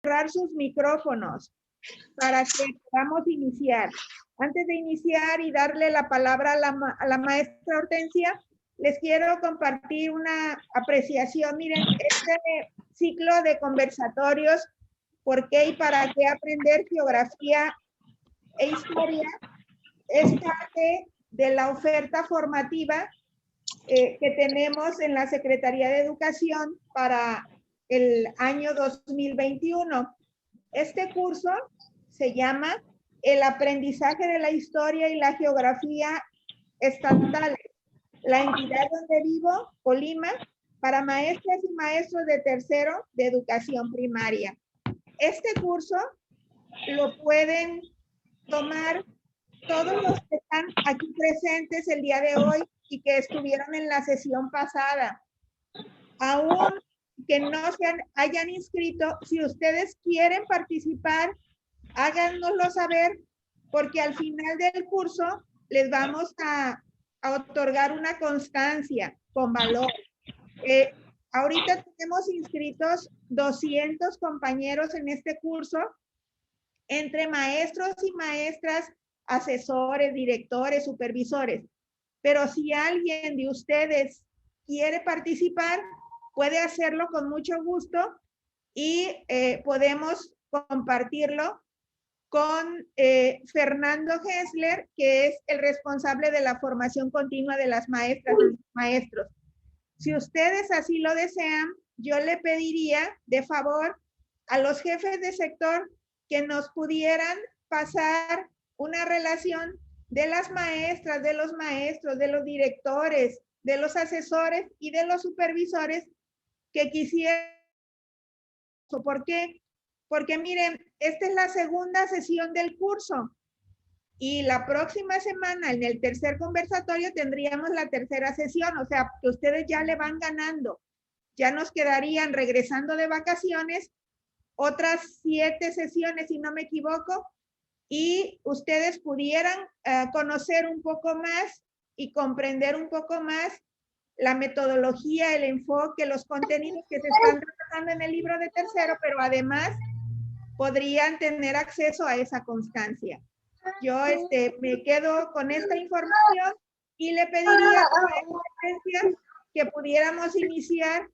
cerrar sus micrófonos para que podamos iniciar. Antes de iniciar y darle la palabra a la maestra Hortensia, les quiero compartir una apreciación. Miren, este ciclo de conversatorios, ¿por qué y para qué aprender geografía e historia? Es parte de la oferta formativa que tenemos en la Secretaría de Educación para el año 2021. Este curso se llama El aprendizaje de la historia y la geografía estatales. La entidad donde vivo, Colima, para maestras y maestros de tercero de educación primaria. Este curso lo pueden tomar todos los que están aquí presentes el día de hoy y que estuvieron en la sesión pasada. Aún que no se hayan inscrito, si ustedes quieren participar, háganoslo saber, porque al final del curso les vamos a otorgar una constancia con valor. Ahorita tenemos inscritos 200 compañeros en este curso, entre maestros y maestras, asesores, directores, supervisores. Pero si alguien de ustedes quiere participar, puede hacerlo con mucho gusto y podemos compartirlo con Fernando Hessler, que es el responsable de la formación continua de las maestras y maestros. Si ustedes así lo desean, yo le pediría de favor a los jefes de sector que nos pudieran pasar una relación de las maestras, de los maestros, de los directores, de los asesores y de los supervisores que quisieran. ¿Por qué? Porque miren, esta es la segunda sesión del curso y la próxima semana, en el tercer conversatorio, tendríamos la tercera sesión, o sea, que ustedes ya le van ganando. Ya nos quedarían, regresando de vacaciones, otras 7 sesiones, si no me equivoco, y ustedes pudieran conocer un poco más y comprender un poco más la metodología, el enfoque, los contenidos que se están tratando en el libro de tercero, pero además podrían tener acceso a esa constancia. Yo me quedo con esta información y le pediría a la Hortensia que pudiéramos iniciar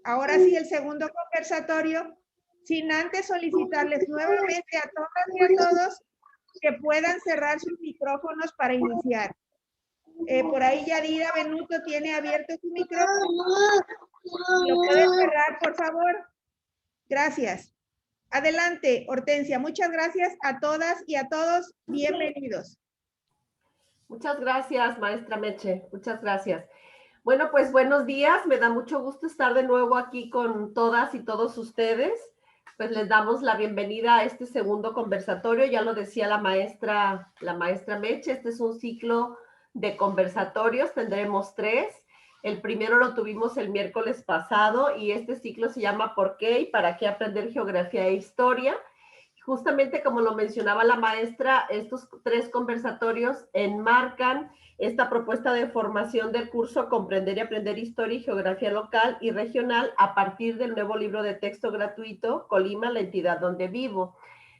ahora sí el segundo conversatorio, sin antes solicitarles nuevamente a todas y a todos que puedan cerrar sus micrófonos para iniciar. Por ahí Yadira Benuto tiene abierto su micrófono. ¿Lo pueden cerrar, por favor? Gracias. Adelante, Hortensia. Muchas gracias a todas y a todos. Bienvenidos. Muchas gracias, maestra Meche. Muchas gracias. Bueno, pues buenos días. Me da mucho gusto estar de nuevo aquí con todas y todos ustedes. Pues les damos la bienvenida a este segundo conversatorio. Ya lo decía la maestra Meche, este es un ciclo de conversatorios. Tendremos 3. El primero lo tuvimos el miércoles pasado y este ciclo se llama ¿Por qué y para qué aprender geografía e historia? Justamente como lo mencionaba la maestra, estos 3 conversatorios enmarcan esta propuesta de formación del curso Comprender y Aprender Historia y Geografía Local y Regional a partir del nuevo libro de texto gratuito Colima, la entidad donde vivo,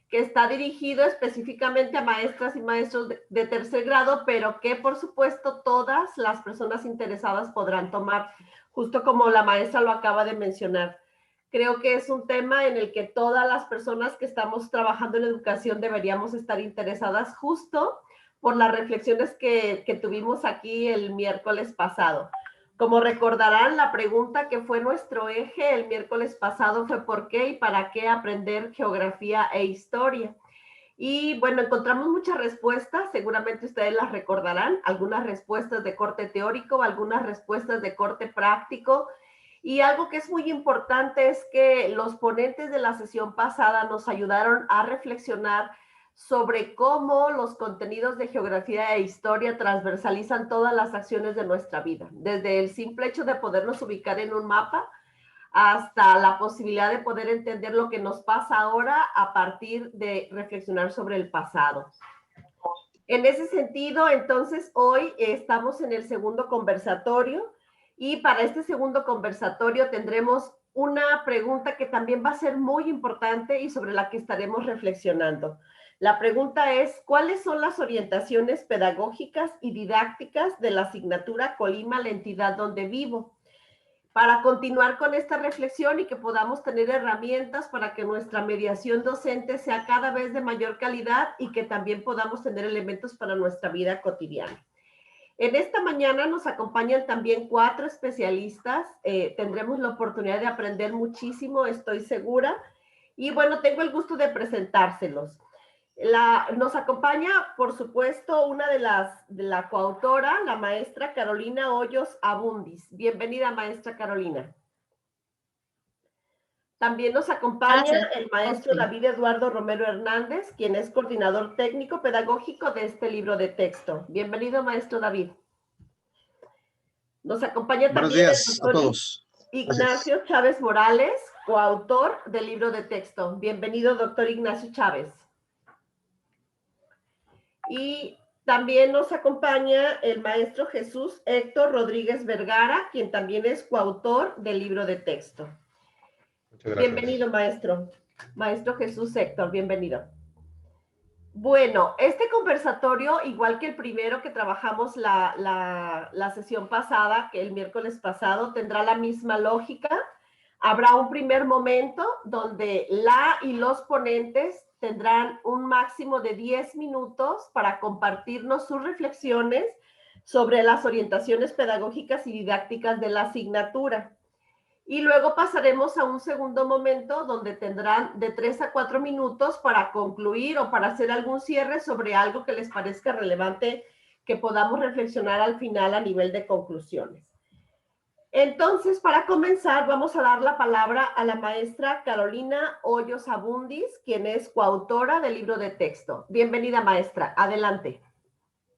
que está dirigido específicamente a maestras y maestros de tercer grado, pero que por supuesto todas las personas interesadas podrán tomar, justo como la maestra lo acaba de mencionar. Creo que es un tema en el que todas las personas que estamos trabajando en educación deberíamos estar interesadas justo por las reflexiones que tuvimos aquí el miércoles pasado. Como recordarán, la pregunta que fue nuestro eje el miércoles pasado fue ¿por qué y para qué aprender geografía e historia? Y bueno, encontramos muchas respuestas, seguramente ustedes las recordarán, algunas respuestas de corte teórico, algunas respuestas de corte práctico. Y algo que es muy importante es que los ponentes de la sesión pasada nos ayudaron a reflexionar sobre cómo los contenidos de geografía e historia transversalizan todas las acciones de nuestra vida, desde el simple hecho de podernos ubicar en un mapa hasta la posibilidad de poder entender lo que nos pasa ahora a partir de reflexionar sobre el pasado. En ese sentido, entonces, hoy estamos en el segundo conversatorio y para este segundo conversatorio tendremos una pregunta que también va a ser muy importante y sobre la que estaremos reflexionando. La pregunta es, ¿cuáles son las orientaciones pedagógicas y didácticas de la asignatura Colima, la entidad donde vivo? Para continuar con esta reflexión y que podamos tener herramientas para que nuestra mediación docente sea cada vez de mayor calidad y que también podamos tener elementos para nuestra vida cotidiana. En esta mañana nos acompañan también 4 especialistas. Tendremos la oportunidad de aprender muchísimo, estoy segura. Y bueno, tengo el gusto de presentárselos. Nos acompaña, por supuesto, una de la coautora, la maestra Carolina Hoyos Abundis. Bienvenida, maestra Carolina. También nos acompaña el maestro David Eduardo Romero Hernández, quien es coordinador técnico pedagógico de este libro de texto. Bienvenido, maestro David. Nos acompaña también el doctor Ignacio Chávez Morales, coautor del libro de texto. Bienvenido, doctor Ignacio Chávez. Y también nos acompaña el maestro Jesús Héctor Rodríguez Vergara, quien también es coautor del libro de texto. Bienvenido, maestro. Maestro Jesús Héctor, bienvenido. Bueno, este conversatorio, igual que el primero que trabajamos la sesión pasada, que el miércoles pasado, tendrá la misma lógica. Habrá un primer momento donde la y los ponentes tendrán un máximo de 10 minutos para compartirnos sus reflexiones sobre las orientaciones pedagógicas y didácticas de la asignatura. Y luego pasaremos a un segundo momento donde tendrán de 3 a 4 minutos para concluir o para hacer algún cierre sobre algo que les parezca relevante que podamos reflexionar al final a nivel de conclusiones. Entonces, para comenzar, vamos a dar la palabra a la maestra Carolina Hoyos Abundis, quien es coautora del libro de texto. Bienvenida, maestra. Adelante.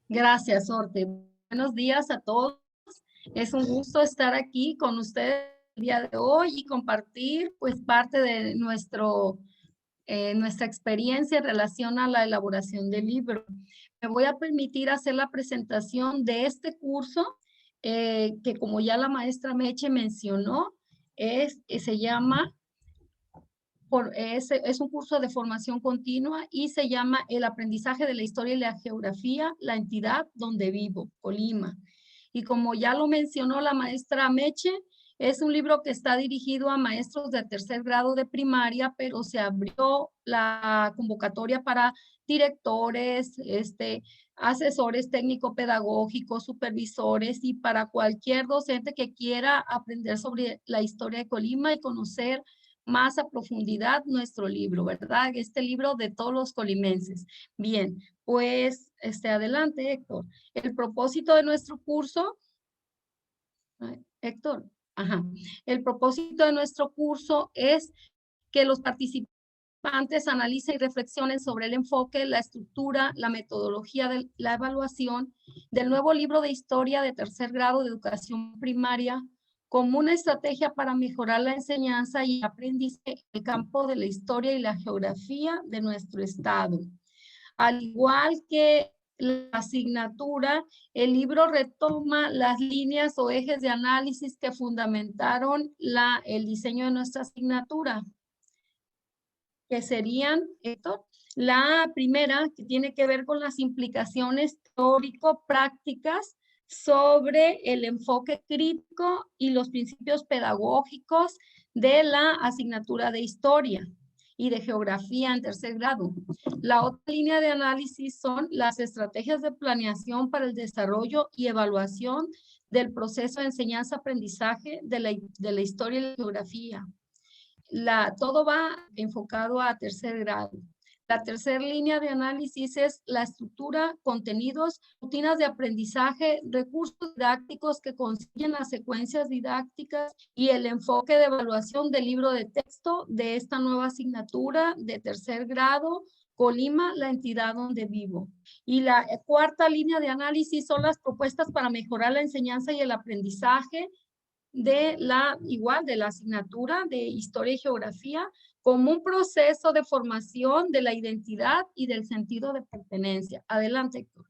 Gracias, Orte. Buenos días a todos. Es un gusto estar aquí con ustedes el día de hoy y compartir pues parte de nuestra experiencia en relación a la elaboración del libro. Me voy a permitir hacer la presentación de este curso que, como ya la maestra Meche mencionó, se llama, es un curso de formación continua y se llama El aprendizaje de la historia y la geografía, la entidad donde vivo, Colima. Y como ya lo mencionó la maestra Meche, es un libro que está dirigido a maestros de tercer grado de primaria, pero se abrió la convocatoria para directores, asesores técnico-pedagógicos, supervisores y para cualquier docente que quiera aprender sobre la historia de Colima y conocer más a profundidad nuestro libro, ¿verdad? Este libro de todos los colimenses. Bien, pues adelante, Héctor. El propósito de nuestro curso, Héctor, el propósito de nuestro curso es que los participantes analicen y reflexionen sobre el enfoque, la estructura, la metodología de la evaluación del nuevo libro de historia de tercer grado de educación primaria como una estrategia para mejorar la enseñanza y aprendizaje en el campo de la historia y la geografía de nuestro estado. Al igual que la asignatura, el libro retoma las líneas o ejes de análisis que fundamentaron el diseño de nuestra asignatura, que serían, Héctor, la primera, que tiene que ver con las implicaciones teórico-prácticas sobre el enfoque crítico y los principios pedagógicos de la asignatura de historia y de geografía en tercer grado. La otra línea de análisis son las estrategias de planeación para el desarrollo y evaluación del proceso de enseñanza-aprendizaje de la historia y la geografía. Todo va enfocado a tercer grado. La tercera línea de análisis es la estructura, contenidos, rutinas de aprendizaje, recursos didácticos que consiguen las secuencias didácticas y el enfoque de evaluación del libro de texto de esta nueva asignatura de tercer grado, Colima, la entidad donde vivo. Y la cuarta línea de análisis son las propuestas para mejorar la enseñanza y el aprendizaje de la asignatura de historia y geografía como un proceso de formación de la identidad y del sentido de pertenencia. Adelante, Héctor.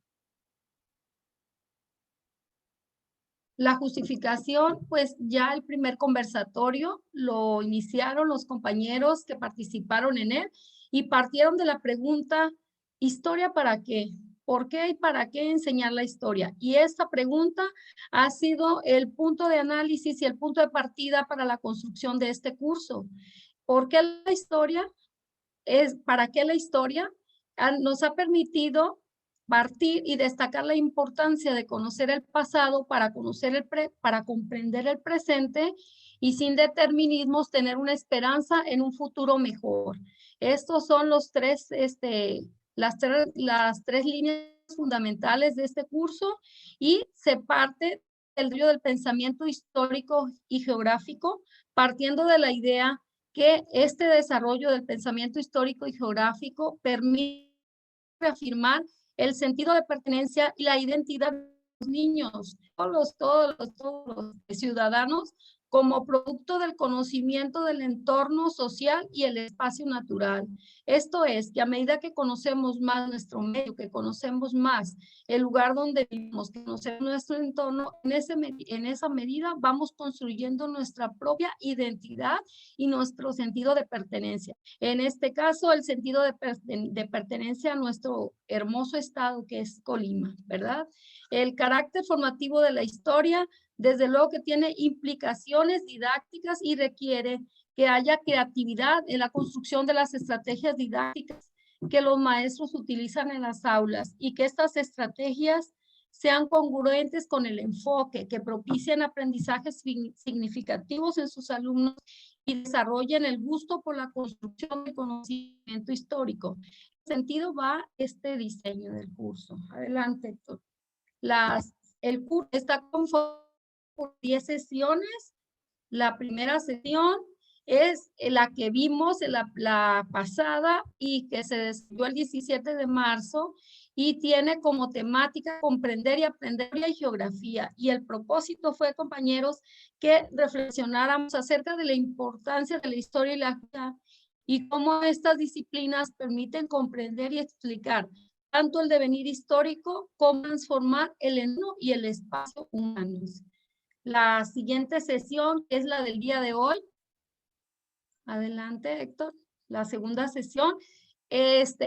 La justificación, pues ya el primer conversatorio lo iniciaron los compañeros que participaron en él y partieron de la pregunta, ¿historia para qué? ¿Por qué y para qué enseñar la historia? Y esta pregunta ha sido el punto de análisis y el punto de partida para la construcción de este curso. ¿Por qué la historia? ¿Para qué la historia? Nos ha permitido partir y destacar la importancia de conocer el pasado para para comprender el presente y sin determinismos tener una esperanza en un futuro mejor. Estos son las tres líneas fundamentales de este curso y se parte del pensamiento histórico y geográfico, partiendo de la idea que este desarrollo del pensamiento histórico y geográfico permite reafirmar el sentido de pertenencia y la identidad de los niños, todos los ciudadanos, como producto del conocimiento del entorno social y el espacio natural. Esto es, que a medida que conocemos más nuestro medio, que conocemos más el lugar donde vivimos, que conocemos nuestro entorno, en esa medida vamos construyendo nuestra propia identidad y nuestro sentido de pertenencia. En este caso, el sentido de pertenencia a nuestro hermoso estado que es Colima, ¿verdad? El carácter formativo de la historia, desde luego que tiene implicaciones didácticas y requiere que haya creatividad en la construcción de las estrategias didácticas que los maestros utilizan en las aulas y que estas estrategias sean congruentes con el enfoque, que propicien aprendizajes significativos en sus alumnos y desarrollen el gusto por la construcción de conocimiento histórico. En ese sentido va este diseño del curso. Adelante, Héctor. El curso está conformado por 10 sesiones. La primera sesión es la que vimos la pasada y que se desarrolló el 17 de marzo y tiene como temática comprender y aprender y geografía. Y el propósito fue, compañeros, que reflexionáramos acerca de la importancia de la historia y la geografía y cómo estas disciplinas permiten comprender y explicar tanto el devenir histórico como transformar el entorno y el espacio humanos. La siguiente sesión es la del día de hoy. Adelante, Héctor. La segunda sesión, que es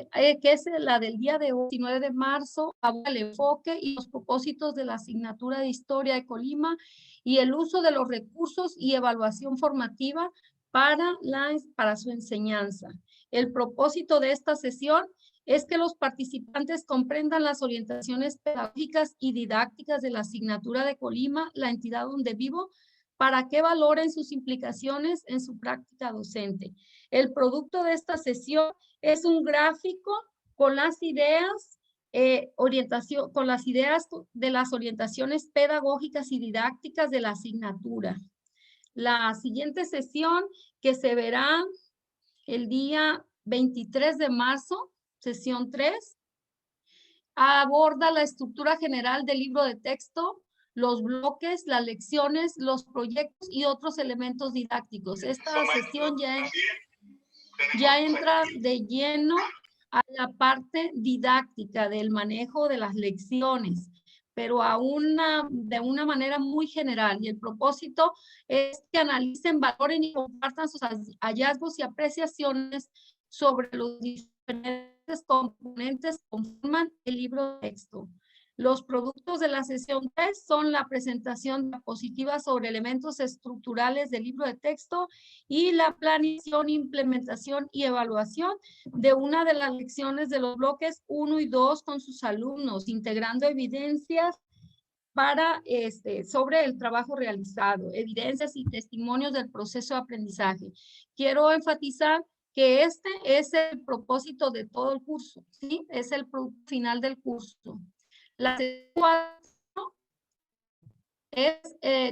la del día de hoy, 19 de marzo, aborda el enfoque y los propósitos de la asignatura de Historia de Colima y el uso de los recursos y evaluación formativa para su enseñanza. El propósito de esta sesión es que los participantes comprendan las orientaciones pedagógicas y didácticas de la asignatura de Colima, la entidad donde vivo, para que valoren sus implicaciones en su práctica docente. El producto de esta sesión es un gráfico con las ideas, con las ideas de las orientaciones pedagógicas y didácticas de la asignatura. La siguiente sesión, que se verá el día 23 de marzo, sesión 3, aborda la estructura general del libro de texto, los bloques, las lecciones, los proyectos y otros elementos didácticos. Esta sesión ya entra de lleno a la parte didáctica del manejo de las lecciones, pero de una manera muy general. Y el propósito es que analicen, valoren y compartan sus hallazgos y apreciaciones sobre los diferentes componentes que conforman el libro de texto. Los productos de la sesión 3 son la presentación diapositiva sobre elementos estructurales del libro de texto y la planeación, implementación y evaluación de una de las lecciones de los bloques 1 y 2 con sus alumnos, integrando evidencias sobre el trabajo realizado, evidencias y testimonios del proceso de aprendizaje. Quiero enfatizar que este es el propósito de todo el curso, ¿sí? Es el producto final del curso. La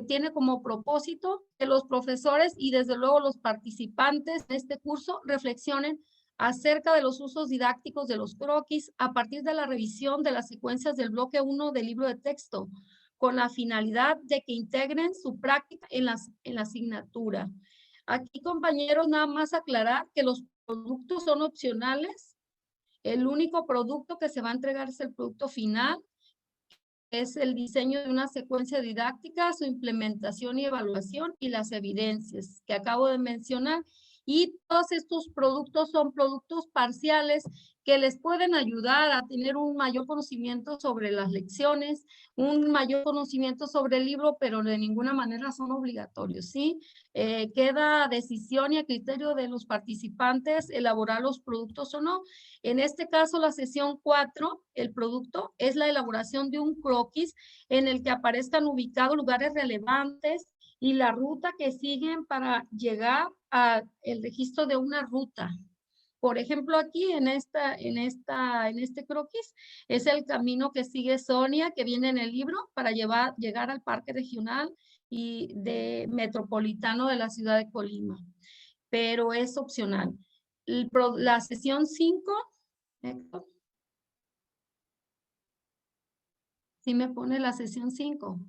tiene como propósito que los profesores y desde luego los participantes de este curso reflexionen acerca de los usos didácticos de los croquis a partir de la revisión de las secuencias del bloque 1 del libro de texto, con la finalidad de que integren su práctica en la asignatura. Aquí, compañeros, nada más aclarar que los productos son opcionales. El único producto que se va a entregar es el producto final. es el diseño de una secuencia didáctica, su implementación y evaluación y las evidencias que acabo de mencionar. Y todos estos productos son productos parciales que les pueden ayudar a tener un mayor conocimiento sobre las lecciones, un mayor conocimiento sobre el libro, pero de ninguna manera son obligatorios, ¿sí? Queda a decisión y a criterio de los participantes elaborar los productos o no. En este caso, la sesión 4, el producto es la elaboración de un croquis en el que aparezcan ubicados lugares relevantes y la ruta que siguen para llegar al registro de una ruta. Por ejemplo, aquí en este croquis es el camino que sigue Sonia, que viene en el libro, para llegar al Parque Regional y Metropolitano de la ciudad de Colima. Pero es opcional. La sesión 5, Héctor. ¿Sí me pone la sesión 5?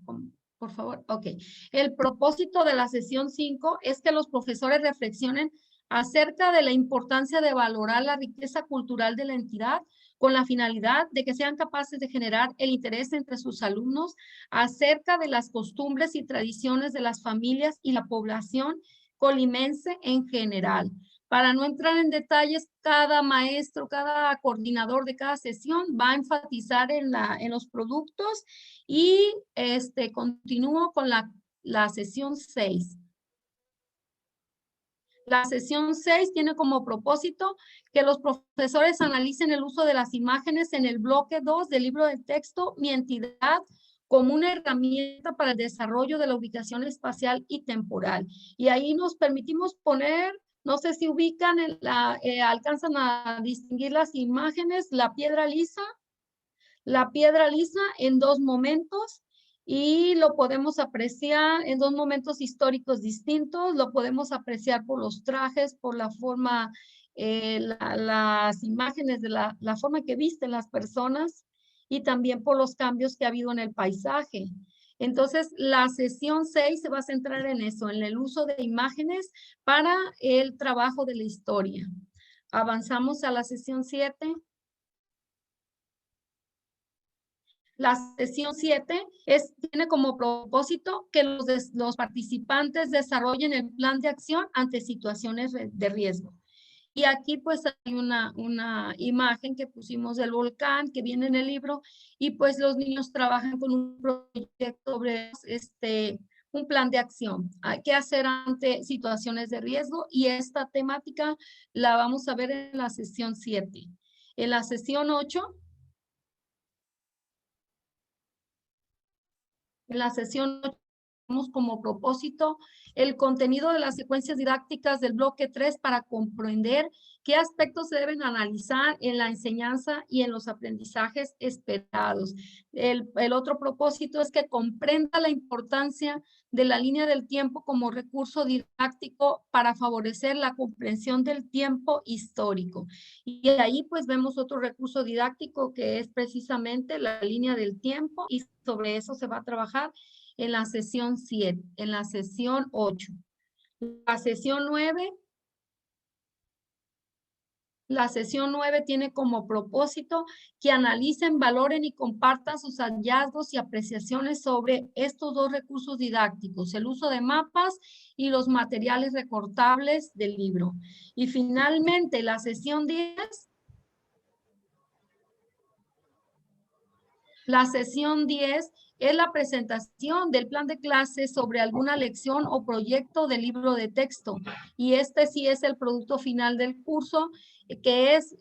Por favor. Ok. El propósito de la sesión 5 es que los profesores reflexionen acerca de la importancia de valorar la riqueza cultural de la entidad con la finalidad de que sean capaces de generar el interés entre sus alumnos acerca de las costumbres y tradiciones de las familias y la población colimense en general. Para no entrar en detalles, cada maestro, cada coordinador de cada sesión va a enfatizar en los productos y continúo con la sesión 6. La sesión 6 tiene como propósito que los profesores analicen el uso de las imágenes en el bloque 2 del libro de texto, Mi entidad, como una herramienta para el desarrollo de la ubicación espacial y temporal. Y ahí nos permitimos poner, no sé si ubican, alcanzan a distinguir las imágenes, la piedra lisa en dos momentos, y lo podemos apreciar en dos momentos históricos distintos. Lo podemos apreciar por los trajes, por la forma, las imágenes de la forma que visten las personas y también por los cambios que ha habido en el paisaje. Entonces, la sesión 6 se va a centrar en eso, en el uso de imágenes para el trabajo de la historia. Avanzamos a la sesión 7. La sesión 7 tiene como propósito que los participantes desarrollen el plan de acción ante situaciones de riesgo. Y aquí pues hay una imagen que pusimos del volcán que viene en el libro, y pues los niños trabajan con un proyecto sobre un plan de acción. Hay que hacer ante situaciones de riesgo, y esta temática la vamos a ver en la sesión 7. En la sesión 8, en la sesión 8 tenemos como propósito el contenido de las secuencias didácticas del bloque 3 para comprender qué aspectos se deben analizar en la enseñanza y en los aprendizajes esperados. El otro propósito es que comprenda la importancia de la línea del tiempo como recurso didáctico para favorecer la comprensión del tiempo histórico. Y ahí pues vemos otro recurso didáctico que es precisamente la línea del tiempo, y sobre eso se va a trabajar en la sesión 7, en la sesión 8. La sesión 9. La sesión 9 tiene como propósito que analicen, valoren y compartan sus hallazgos y apreciaciones sobre estos dos recursos didácticos, el uso de mapas y los materiales recortables del libro. Y finalmente, la sesión 10. La sesión 10 es la presentación del plan de clases sobre alguna lección o proyecto del libro de texto. Y este sí es el producto final del curso, que es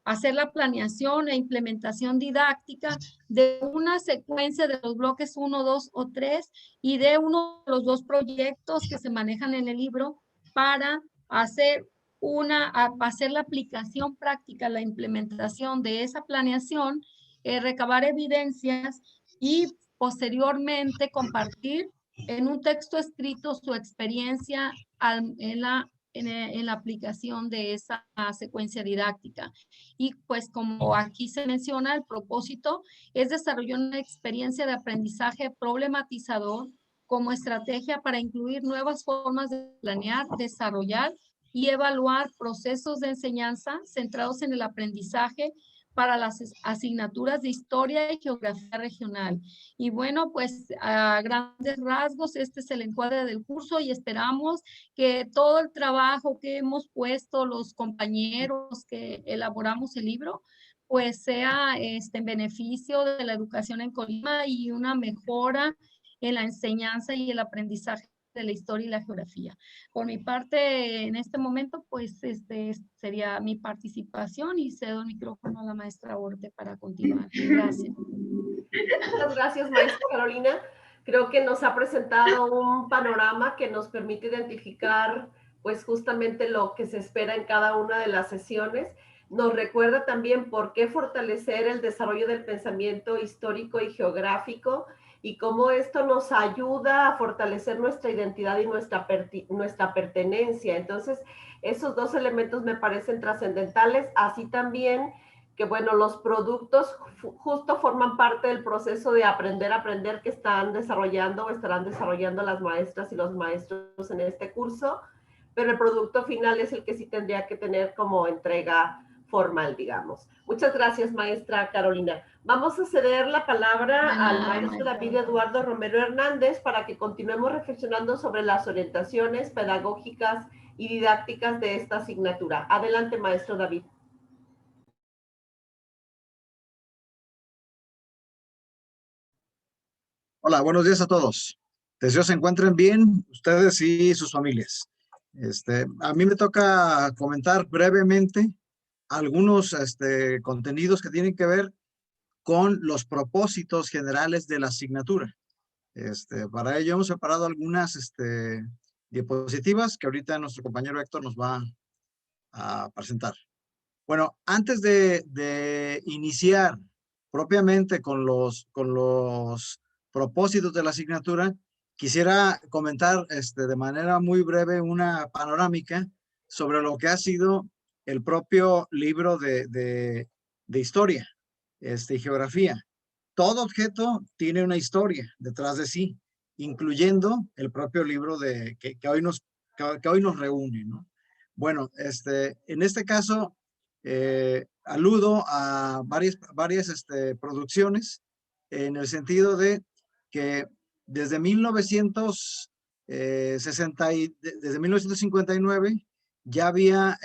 hacer la planeación e implementación didáctica de una secuencia de los bloques 1, 2 o 3 y de uno de los dos proyectos que se manejan en el libro para hacer la aplicación práctica, la implementación de esa planeación, recabar evidencias y posteriormente compartir en un texto escrito su experiencia en la aplicación de esa secuencia didáctica. Y pues como aquí se menciona, el propósito es desarrollar una experiencia de aprendizaje problematizador como estrategia para incluir nuevas formas de planear, desarrollar y evaluar procesos de enseñanza centrados en el aprendizaje para las asignaturas de Historia y Geografía Regional. Y bueno, pues a grandes rasgos, este es el encuadre del curso y esperamos que todo el trabajo que hemos puesto los compañeros que elaboramos el libro, pues sea en beneficio de la educación en Colima y una mejora en la enseñanza y el aprendizaje de la historia y la geografía. Por mi parte, en este momento, pues sería mi participación y cedo el micrófono a la maestra Orte para continuar. Gracias. Muchas gracias, maestra Carolina. Creo que nos ha presentado un panorama que nos permite identificar pues justamente lo que se espera en cada una de las sesiones. Nos recuerda también por qué fortalecer el desarrollo del pensamiento histórico y geográfico y cómo esto nos ayuda a fortalecer nuestra identidad y nuestra pertenencia. Entonces, esos dos elementos me parecen trascendentales, así también que, bueno, los productos justo forman parte del proceso de aprender que están desarrollando o estarán desarrollando las maestras y los maestros en este curso, pero el producto final es el que sí tendría que tener como entrega formal, digamos. Muchas gracias, maestra Carolina. Vamos a ceder la palabra al maestro David Eduardo Romero Hernández para que continuemos reflexionando sobre las orientaciones pedagógicas y didácticas de esta asignatura. Adelante, maestro David. Hola, buenos días a todos. Deseo se encuentren bien ustedes y sus familias. A mí me toca comentar brevemente algunos contenidos que tienen que ver con los propósitos generales de la asignatura. Para ello hemos separado algunas diapositivas que ahorita nuestro compañero Héctor nos va a presentar. Bueno, antes de iniciar propiamente con los propósitos de la asignatura, quisiera comentar de manera muy breve una panorámica sobre lo que ha sido el propio libro de historia y geografía. Todo objeto tiene una historia detrás de sí, incluyendo el propio libro que hoy nos reúne, ¿no? Bueno, en este caso, aludo a varias producciones en el sentido de que desde 1959 ya había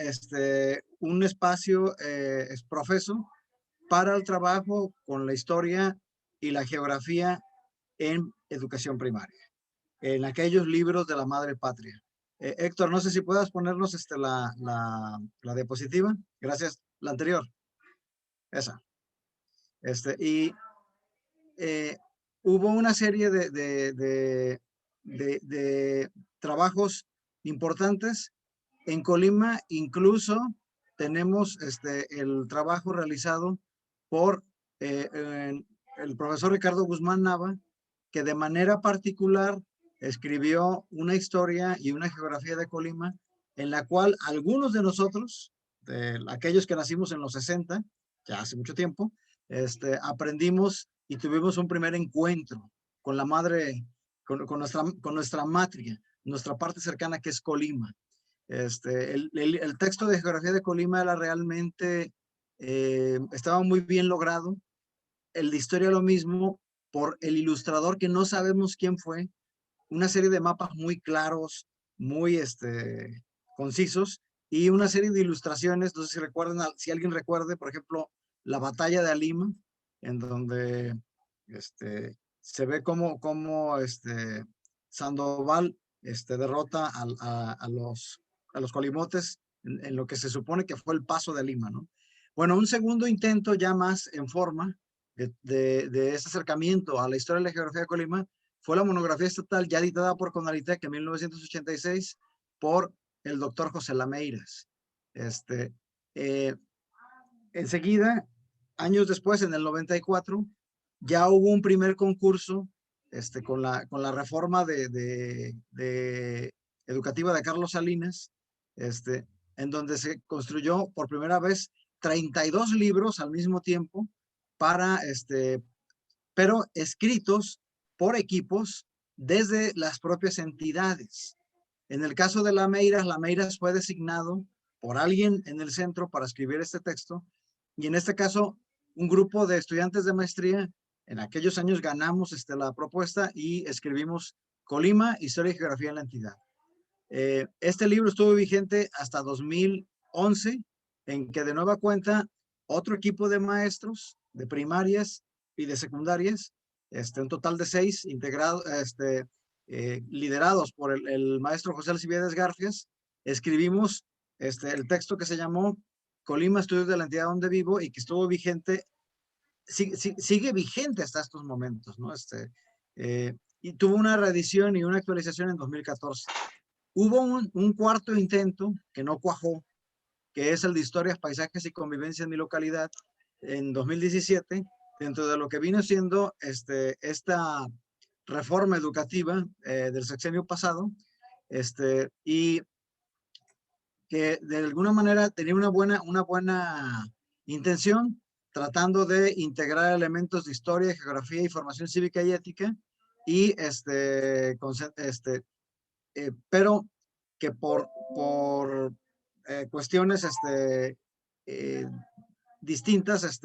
un espacio profeso para el trabajo con la historia y la geografía en educación primaria, en aquellos libros de la madre patria. Héctor, no sé si puedas ponernos la diapositiva. Gracias. La anterior. Esa. Hubo una serie de trabajos importantes. En Colima incluso tenemos el trabajo realizado por el profesor Ricardo Guzmán Nava, que de manera particular escribió una historia y una geografía de Colima, en la cual algunos de nosotros, aquellos que nacimos en los 60, ya hace mucho tiempo, aprendimos y tuvimos un primer encuentro con la madre, con nuestra matria, nuestra parte cercana, que es Colima. El texto de geografía de Colima era realmente, estaba muy bien logrado. El de historia lo mismo, por el ilustrador que no sabemos quién fue, una serie de mapas muy claros, muy concisos, y una serie de ilustraciones. No sé si recuerdan, si alguien recuerde, por ejemplo, la batalla de Alima, en donde se ve cómo Sandoval derrota a los colimotes en lo que se supone que fue el paso de Lima, ¿no? Bueno, un segundo intento ya más en forma de ese acercamiento a la historia de la geografía de Colima fue la monografía estatal ya editada por Conalitec en 1986 por el doctor José Lameiras. Enseguida, años después, en el 94, ya hubo un primer concurso con la reforma educativa de Carlos Salinas, en donde se construyó por primera vez 32 libros al mismo tiempo, pero escritos por equipos desde las propias entidades. En el caso de Lameiras fue designado por alguien en el centro para escribir este texto, Y en este caso, un grupo de estudiantes de maestría, en aquellos años ganamos la propuesta y escribimos Colima, Historia y Geografía en la Entidad. Este libro estuvo vigente hasta 2011, en que de nueva cuenta otro equipo de maestros de primarias y de secundarias, un total de 6 integrados, liderados por el maestro José Alcibiades Garfias, escribimos el texto que se llamó Colima, Estudios de la Entidad donde vivo, y que estuvo vigente, sigue vigente hasta estos momentos, ¿no? Y tuvo una reedición y una actualización en 2014. Hubo un cuarto intento que no cuajó, que es el de Historias, Paisajes y Convivencia en mi localidad, en 2017, dentro de lo que vino siendo esta reforma educativa del sexenio pasado, y que de alguna manera tenía una buena intención, tratando de integrar elementos de historia, geografía y formación cívica y ética, y pero que por cuestiones distintas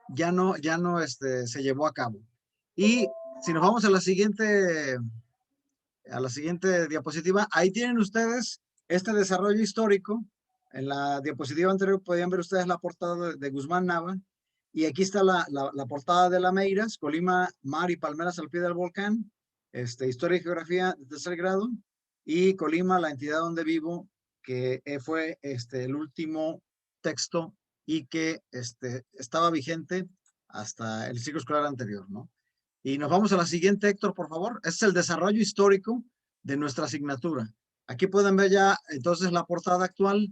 ya no se llevó a cabo. Y si nos vamos a la siguiente diapositiva, ahí tienen ustedes este desarrollo histórico. En la diapositiva anterior podían ver ustedes la portada de Guzmán Nava, y aquí está la portada de La Meiras, Colima, mar y palmeras al pie del volcán, historia y geografía de tercer grado, y Colima, la entidad donde vivo, que fue el último texto y que estaba vigente hasta el ciclo escolar anterior, ¿no? Y nos vamos a la siguiente, Héctor, por favor. Este es el desarrollo histórico de nuestra asignatura. Aquí pueden ver ya entonces la portada actual,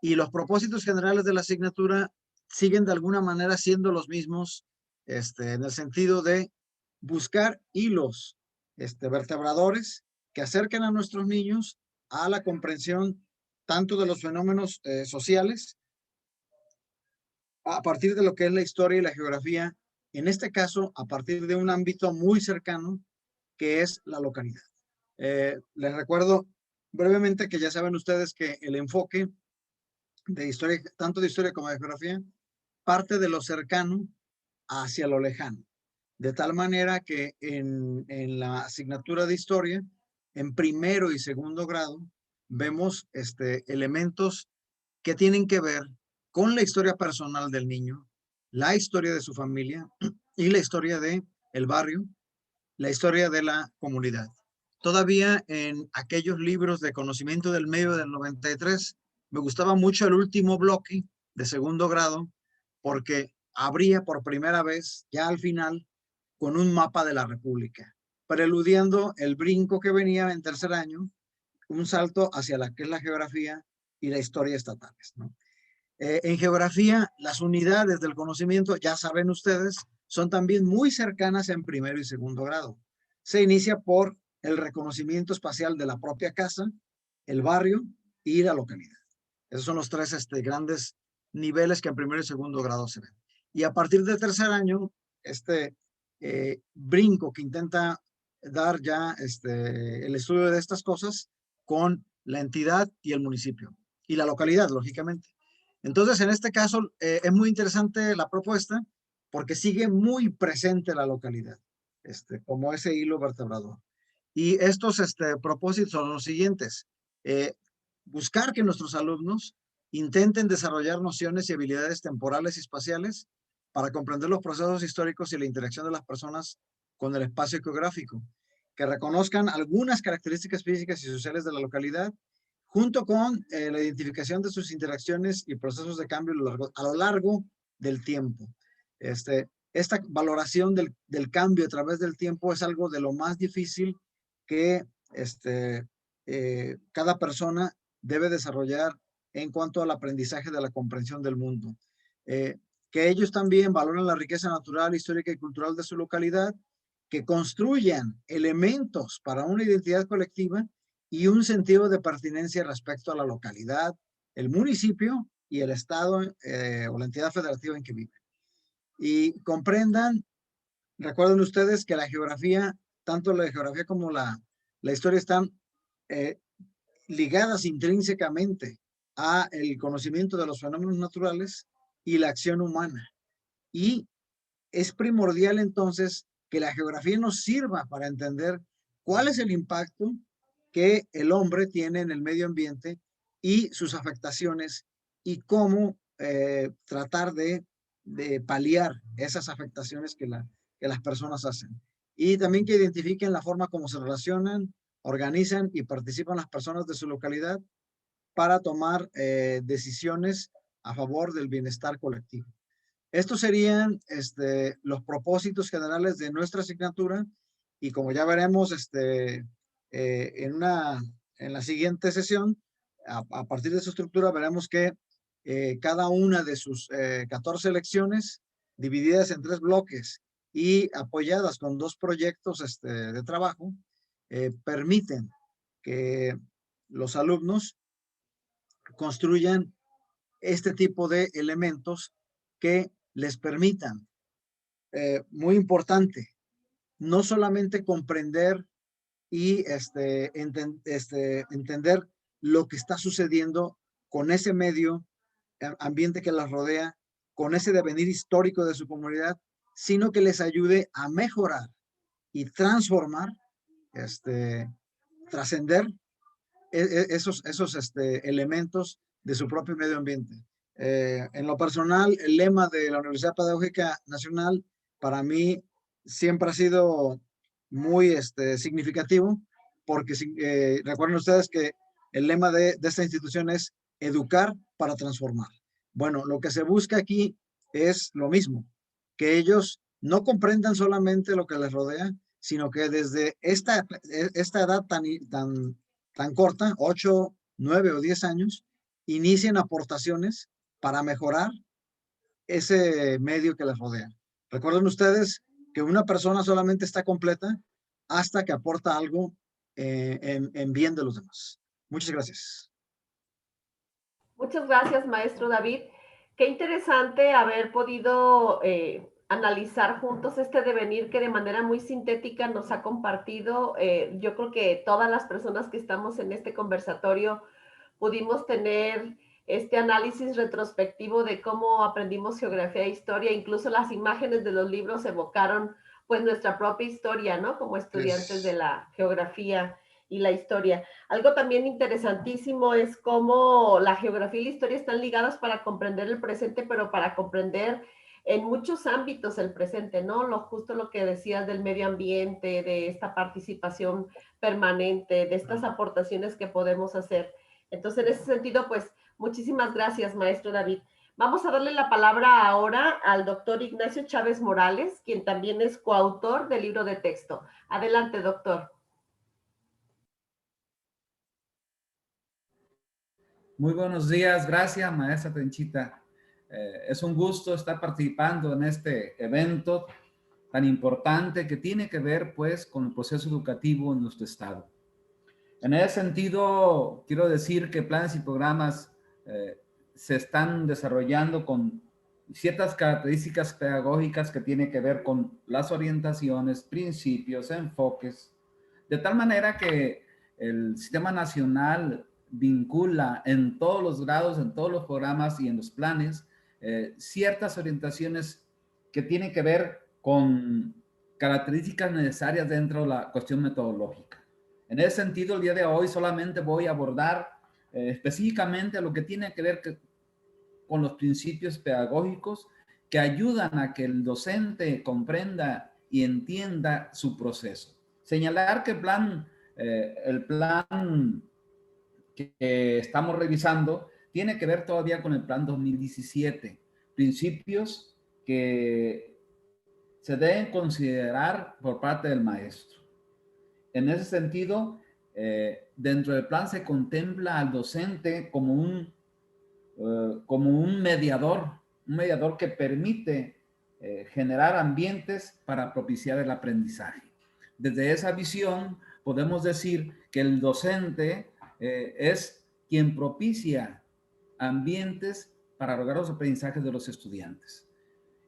y los propósitos generales de la asignatura siguen de alguna manera siendo los mismos, en el sentido de buscar hilos vertebradores que acerquen a nuestros niños a la comprensión tanto de los fenómenos sociales, a partir de lo que es la historia y la geografía, en este caso a partir de un ámbito muy cercano que es la localidad. Les recuerdo brevemente que ya saben ustedes que el enfoque de historia, tanto de historia como de geografía, parte de lo cercano hacia lo lejano. De tal manera que en la asignatura de historia, en primero y segundo grado, vemos elementos que tienen que ver con la historia personal del niño, la historia de su familia y la historia del barrio, la historia de la comunidad. Todavía en aquellos libros de conocimiento del medio del 93, me gustaba mucho el último bloque de segundo grado, porque abría por primera vez, ya al final, con un mapa de la República, preludiendo el brinco que venía en tercer año, un salto hacia la que es la geografía y la historia estatales, ¿no? En geografía, las unidades del conocimiento, ya saben ustedes, son también muy cercanas en primero y segundo grado. Se inicia por el reconocimiento espacial de la propia casa, el barrio y la localidad. Esos son los tres grandes niveles que en primero y segundo grado se ven. Y a partir del tercer año, brinco que intenta dar ya el estudio de estas cosas con la entidad y el municipio y la localidad, lógicamente. Entonces, en este caso, es muy interesante la propuesta porque sigue muy presente la localidad, como ese hilo vertebrador. Y estos propósitos son los siguientes. Buscar que nuestros alumnos intenten desarrollar nociones y habilidades temporales y espaciales para comprender los procesos históricos y la interacción de las personas con el espacio geográfico, que reconozcan algunas características físicas y sociales de la localidad, junto con la identificación de sus interacciones y procesos de cambio a lo largo del tiempo. Esta valoración del cambio a través del tiempo es algo de lo más difícil que cada persona debe desarrollar en cuanto al aprendizaje de la comprensión del mundo. Que ellos también valoren la riqueza natural, histórica y cultural de su localidad, que construyan elementos para una identidad colectiva y un sentido de pertinencia respecto a la localidad, el municipio y el estado o la entidad federativa en que viven. Y comprendan, recuerden ustedes que la geografía, tanto la geografía como la historia están ligadas intrínsecamente a el conocimiento de los fenómenos naturales y la acción humana. Y es primordial entonces que la geografía nos sirva para entender cuál es el impacto que el hombre tiene en el medio ambiente y sus afectaciones y cómo tratar de paliar esas afectaciones que las personas hacen. Y también que identifiquen la forma como se relacionan, organizan y participan las personas de su localidad para tomar decisiones a favor del bienestar colectivo. Estos serían los propósitos generales de nuestra asignatura y como ya veremos en la siguiente sesión, a partir de su estructura veremos que cada una de sus 14 lecciones divididas en 3 bloques y apoyadas con 2 proyectos de trabajo permiten que los alumnos construyan este tipo de elementos que les permitan, muy importante, no solamente comprender y entender lo que está sucediendo con ese medio ambiente que las rodea, con ese devenir histórico de su comunidad, sino que les ayude a mejorar y transformar, trascender esos elementos de su propio medio ambiente. En lo personal, el lema de la Universidad Pedagógica Nacional para mí siempre ha sido muy significativo, porque recuerden ustedes que el lema de esta institución es educar para transformar. Bueno, lo que se busca aquí es lo mismo, que ellos no comprendan solamente lo que les rodea, sino que desde esta edad tan corta, 8, 9 o 10 años, inicien aportaciones para mejorar ese medio que les rodea. Recuerden ustedes que una persona solamente está completa hasta que aporta algo en bien de los demás. Muchas gracias. Muchas gracias, maestro David. Qué interesante haber podido analizar juntos este devenir que de manera muy sintética nos ha compartido. Yo creo que todas las personas que estamos en este conversatorio pudimos tener este análisis retrospectivo de cómo aprendimos geografía e historia. Incluso las imágenes de los libros evocaron pues nuestra propia historia, ¿no? Como estudiantes de la geografía y la historia. Algo también interesantísimo es cómo la geografía y la historia están ligadas para comprender el presente, pero para comprender en muchos ámbitos el presente, ¿no? Justo lo que decías del medio ambiente, de esta participación permanente, de estas aportaciones que podemos hacer. Entonces, en ese sentido, pues, muchísimas gracias, maestro David. Vamos a darle la palabra ahora al doctor Ignacio Chávez Morales, quien también es coautor del libro de texto. Adelante, doctor. Muy buenos días, gracias maestra Tenchita. Es un gusto estar participando en este evento tan importante que tiene que ver pues con el proceso educativo en nuestro estado. En ese sentido, quiero decir que planes y programas se están desarrollando con ciertas características pedagógicas que tienen que ver con las orientaciones, principios, enfoques, de tal manera que el Sistema Nacional vincula en todos los grados, en todos los programas y en los planes, ciertas orientaciones que tienen que ver con características necesarias dentro de la cuestión metodológica. En ese sentido, el día de hoy solamente voy a abordar específicamente lo que tiene que ver con los principios pedagógicos que ayudan a que el docente comprenda y entienda su proceso. Señalar que el plan que estamos revisando tiene que ver todavía con el plan 2017, principios que se deben considerar por parte del maestro. En ese sentido, dentro del plan se contempla al docente como un mediador que permite generar ambientes para propiciar el aprendizaje. Desde esa visión podemos decir que el docente es quien propicia ambientes para lograr los aprendizajes de los estudiantes.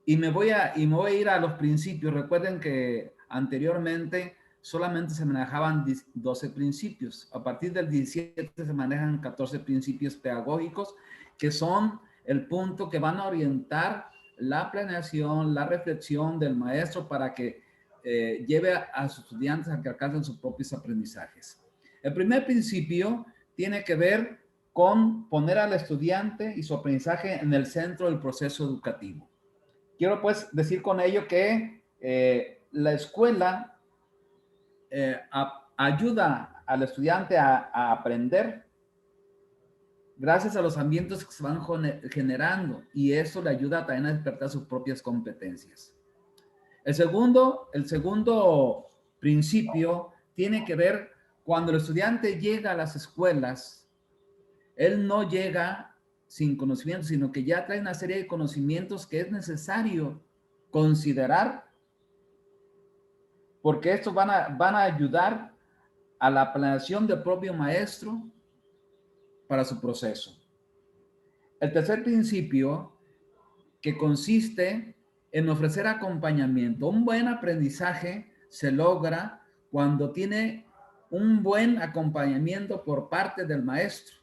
Y me voy a ir a los principios. Recuerden que anteriormente solamente se manejaban 12 principios. A partir del 17 se manejan 14 principios pedagógicos que son el punto que van a orientar la planeación, la reflexión del maestro para que lleve a sus estudiantes a que alcancen sus propios aprendizajes. El primer principio tiene que ver con poner al estudiante y su aprendizaje en el centro del proceso educativo. Quiero pues decir con ello que la escuela ayuda al estudiante a aprender gracias a los ambientes que se van generando, y eso le ayuda también a despertar sus propias competencias. El segundo principio tiene que ver cuando el estudiante llega a las escuelas. Él no llega sin conocimiento, sino que ya trae una serie de conocimientos que es necesario considerar, porque estos van a ayudar a la planeación del propio maestro para su proceso. El tercer principio, que consiste en ofrecer acompañamiento. Un buen aprendizaje se logra cuando tiene un buen acompañamiento por parte del maestro.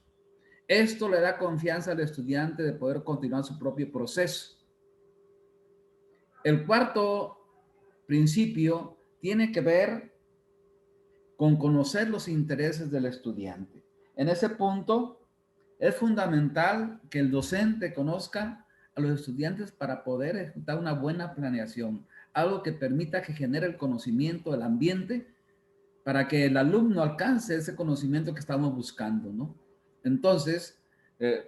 Esto le da confianza al estudiante de poder continuar su propio proceso. El cuarto principio tiene que ver con conocer los intereses del estudiante. En ese punto es fundamental que el docente conozca a los estudiantes para poder ejecutar una buena planeación, algo que permita que genere el conocimiento del ambiente para que el alumno alcance ese conocimiento que estamos buscando, ¿no? Entonces,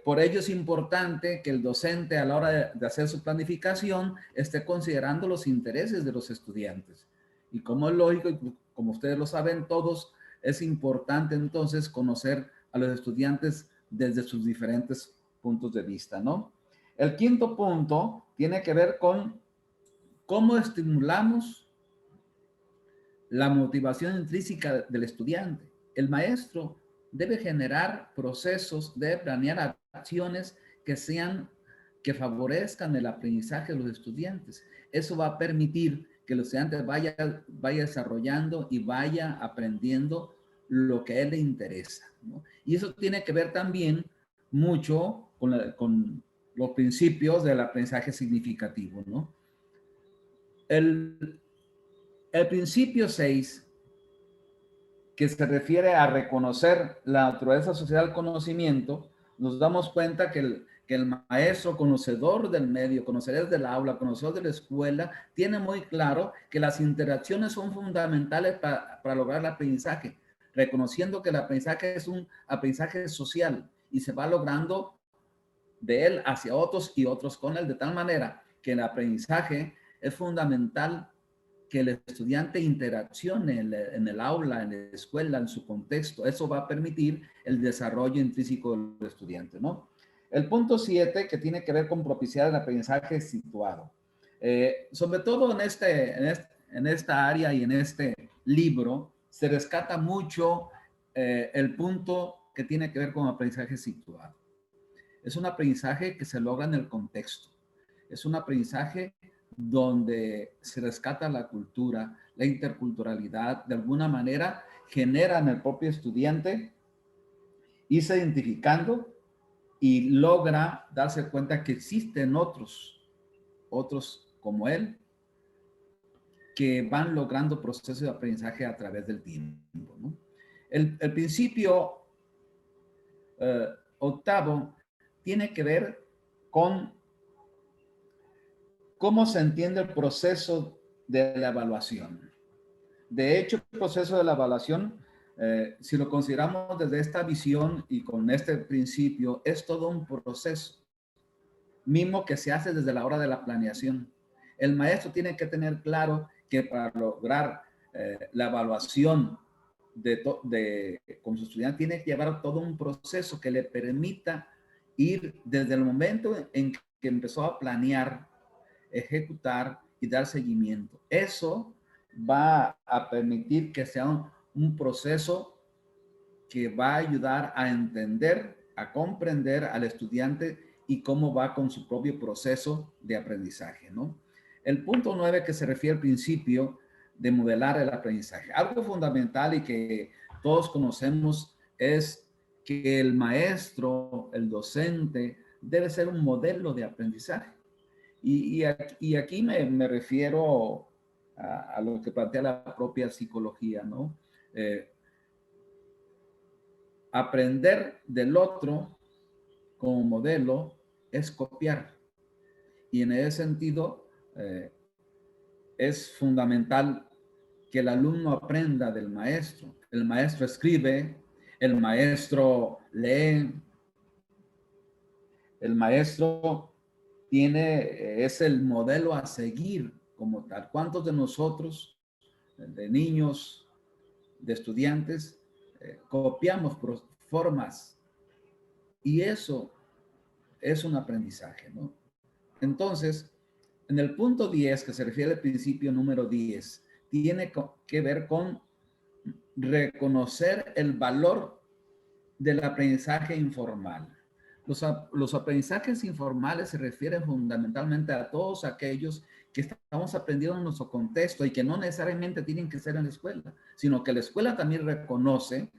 por ello es importante que el docente a la hora de hacer su planificación esté considerando los intereses de los estudiantes. Y como es lógico, y como ustedes lo saben todos, es importante entonces conocer a los estudiantes desde sus diferentes puntos de vista, ¿no? El quinto punto tiene que ver con cómo estimulamos la motivación intrínseca del estudiante. El maestro debe generar procesos, debe planear acciones que favorezcan el aprendizaje de los estudiantes. Eso va a permitir que el estudiante vaya desarrollando y vaya aprendiendo lo que a él le interesa, ¿no? Y eso tiene que ver también mucho con los principios del aprendizaje significativo, ¿no? El principio 6, que se refiere a reconocer la naturaleza social del conocimiento, nos damos cuenta que el maestro, conocedor del medio, conocedor del aula, conocedor de la escuela, tiene muy claro que las interacciones son fundamentales para lograr el aprendizaje, reconociendo que el aprendizaje es un aprendizaje social y se va logrando de él hacia otros y otros con él, de tal manera que el aprendizaje es fundamental que el estudiante interaccione en el aula, en la escuela, en su contexto. Eso va a permitir el desarrollo intrínseco del estudiante, ¿no? El punto 7, que tiene que ver con propiciar el aprendizaje situado. Sobre todo en esta área y en este libro, se rescata mucho el punto que tiene que ver con aprendizaje situado. Es un aprendizaje que se logra en el contexto. Es un aprendizaje donde se rescata la cultura, la interculturalidad, de alguna manera genera en el propio estudiante irse identificando y logra darse cuenta que existen otros como él, que van logrando procesos de aprendizaje a través del tiempo, ¿no? El principio octavo tiene que ver con cómo se entiende el proceso de la evaluación. De hecho, el proceso de la evaluación, si lo consideramos desde esta visión y con este principio, es todo un proceso mismo que se hace desde la hora de la planeación. El maestro tiene que tener claro que para lograr la evaluación con su estudiante, tiene que llevar todo un proceso que le permita ir desde el momento en que empezó a planear, ejecutar y dar seguimiento. Eso va a permitir que sea un proceso que va a ayudar a entender, a comprender al estudiante y cómo va con su propio proceso de aprendizaje, ¿no? El punto 9, que se refiere al principio de modelar el aprendizaje. Algo fundamental y que todos conocemos es que el maestro, el docente, debe ser un modelo de aprendizaje. Y aquí me refiero a lo que plantea la propia psicología, ¿no? Aprender del otro como modelo es copiar. Y en ese sentido, es fundamental que el alumno aprenda del maestro. El maestro escribe, el maestro lee, el maestro es el modelo a seguir como tal. ¿Cuántos de nosotros, de niños, de estudiantes, copiamos formas? Y eso es un aprendizaje, ¿no? Entonces, en el punto 10, que se refiere al principio número 10, tiene que ver con reconocer el valor del aprendizaje informal. Los aprendizajes informales se refieren fundamentalmente a todos aquellos que estamos aprendiendo en nuestro contexto y que no necesariamente tienen que ser en la escuela, sino que la escuela también reconoce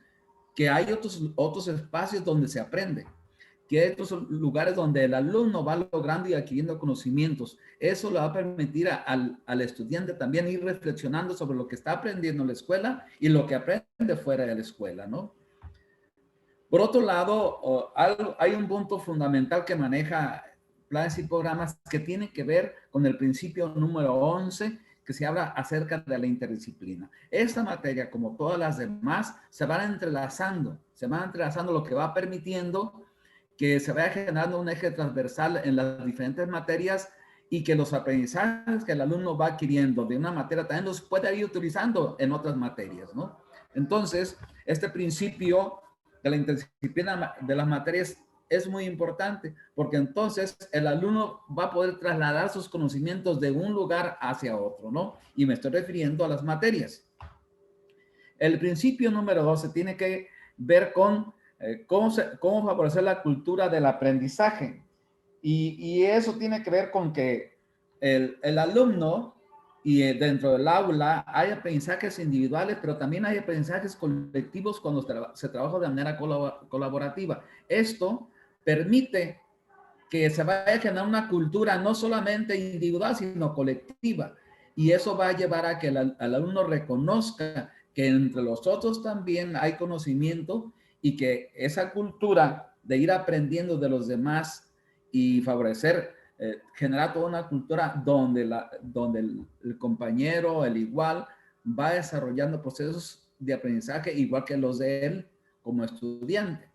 que hay otros espacios donde se aprende, que hay otros lugares donde el alumno va logrando y adquiriendo conocimientos. Eso le va a permitir al estudiante también ir reflexionando sobre lo que está aprendiendo en la escuela y lo que aprende fuera de la escuela, ¿no? Por otro lado, hay un punto fundamental que maneja planes y programas que tiene que ver con el principio número 11, que se habla acerca de la interdisciplina. Esta materia, como todas las demás, se van entrelazando lo que va permitiendo que se vaya generando un eje transversal en las diferentes materias y que los aprendizajes que el alumno va adquiriendo de una materia también los puede ir utilizando en otras materias, ¿no? Entonces, este principio de la interdisciplina de las materias es muy importante, porque entonces el alumno va a poder trasladar sus conocimientos de un lugar hacia otro, ¿no? Y me estoy refiriendo a las materias. El principio número 12 tiene que ver con cómo favorecer la cultura del aprendizaje. Y eso tiene que ver con que el alumno y dentro del aula hay aprendizajes individuales, pero también hay aprendizajes colectivos cuando se trabaja de manera colaborativa. Esto permite que se vaya a generar una cultura no solamente individual, sino colectiva. Y eso va a llevar a que el alumno reconozca que entre los otros también hay conocimiento y que esa cultura de ir aprendiendo de los demás y favorecer, generar toda una cultura donde el compañero, el igual, va desarrollando procesos de aprendizaje igual que los de él como estudiante.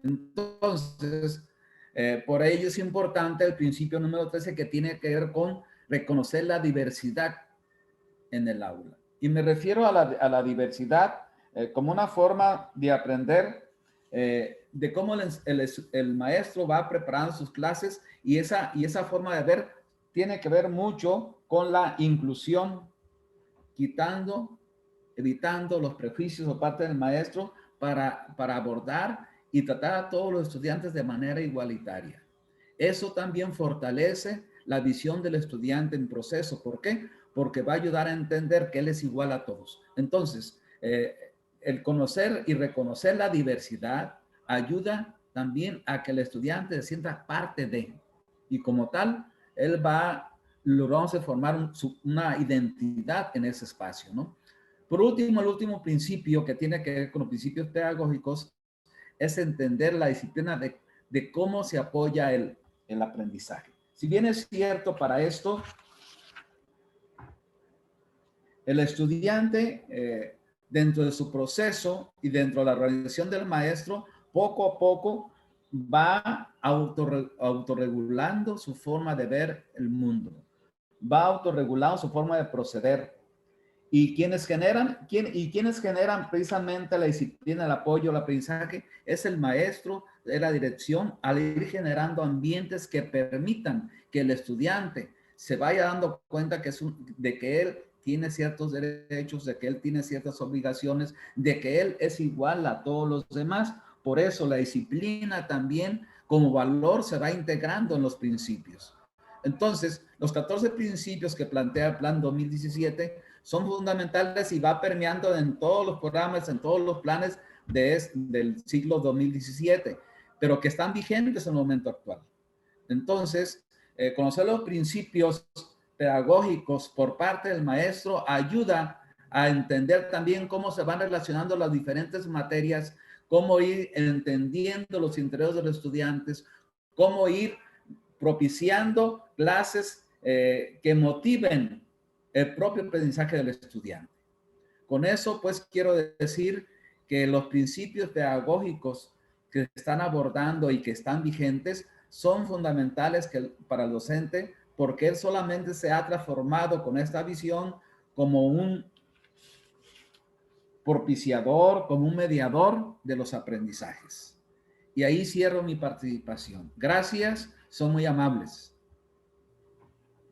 Entonces, por ello es importante el principio número 13 que tiene que ver con reconocer la diversidad en el aula. Y me refiero a la diversidad como una forma de aprender de cómo el maestro va preparando sus clases y esa forma de ver tiene que ver mucho con la inclusión, evitando los prejuicios por parte del maestro para abordar y tratar a todos los estudiantes de manera igualitaria. Eso también fortalece la visión del estudiante en proceso. ¿Por qué? Porque va a ayudar a entender que él es igual a todos. Entonces, el conocer y reconocer la diversidad ayuda también a que el estudiante se sienta parte de, y como tal, él va logrando formar una identidad en ese espacio, ¿no? Por último, el último principio que tiene que ver con los principios pedagógicos es entender la disciplina de cómo se apoya el aprendizaje. Si bien es cierto para esto, el estudiante, dentro de su proceso y dentro de la organización del maestro, poco a poco va autorregulando su forma de ver el mundo, va autorregulando su forma de proceder. Y quienes generan precisamente la disciplina, el apoyo, el aprendizaje, es el maestro de la dirección, al ir generando ambientes que permitan que el estudiante se vaya dando cuenta de que él tiene ciertos derechos, de que él tiene ciertas obligaciones, de que él es igual a todos los demás. Por eso la disciplina también como valor se va integrando en los principios. Entonces, los 14 principios que plantea el Plan 2017 son fundamentales y va permeando en todos los programas, en todos los planes del ciclo 2017. pero que están vigentes en el momento actual. Entonces, conocer los principios pedagógicos por parte del maestro ayuda a entender también cómo se van relacionando las diferentes materias, cómo ir entendiendo los intereses de los estudiantes, cómo ir propiciando clases que motiven el propio aprendizaje del estudiante. Con eso, pues, quiero decir que los principios pedagógicos que están abordando y que están vigentes son fundamentales para el docente, porque él solamente se ha transformado con esta visión como un propiciador, como un mediador de los aprendizajes. Y ahí cierro mi participación. Gracias, son muy amables.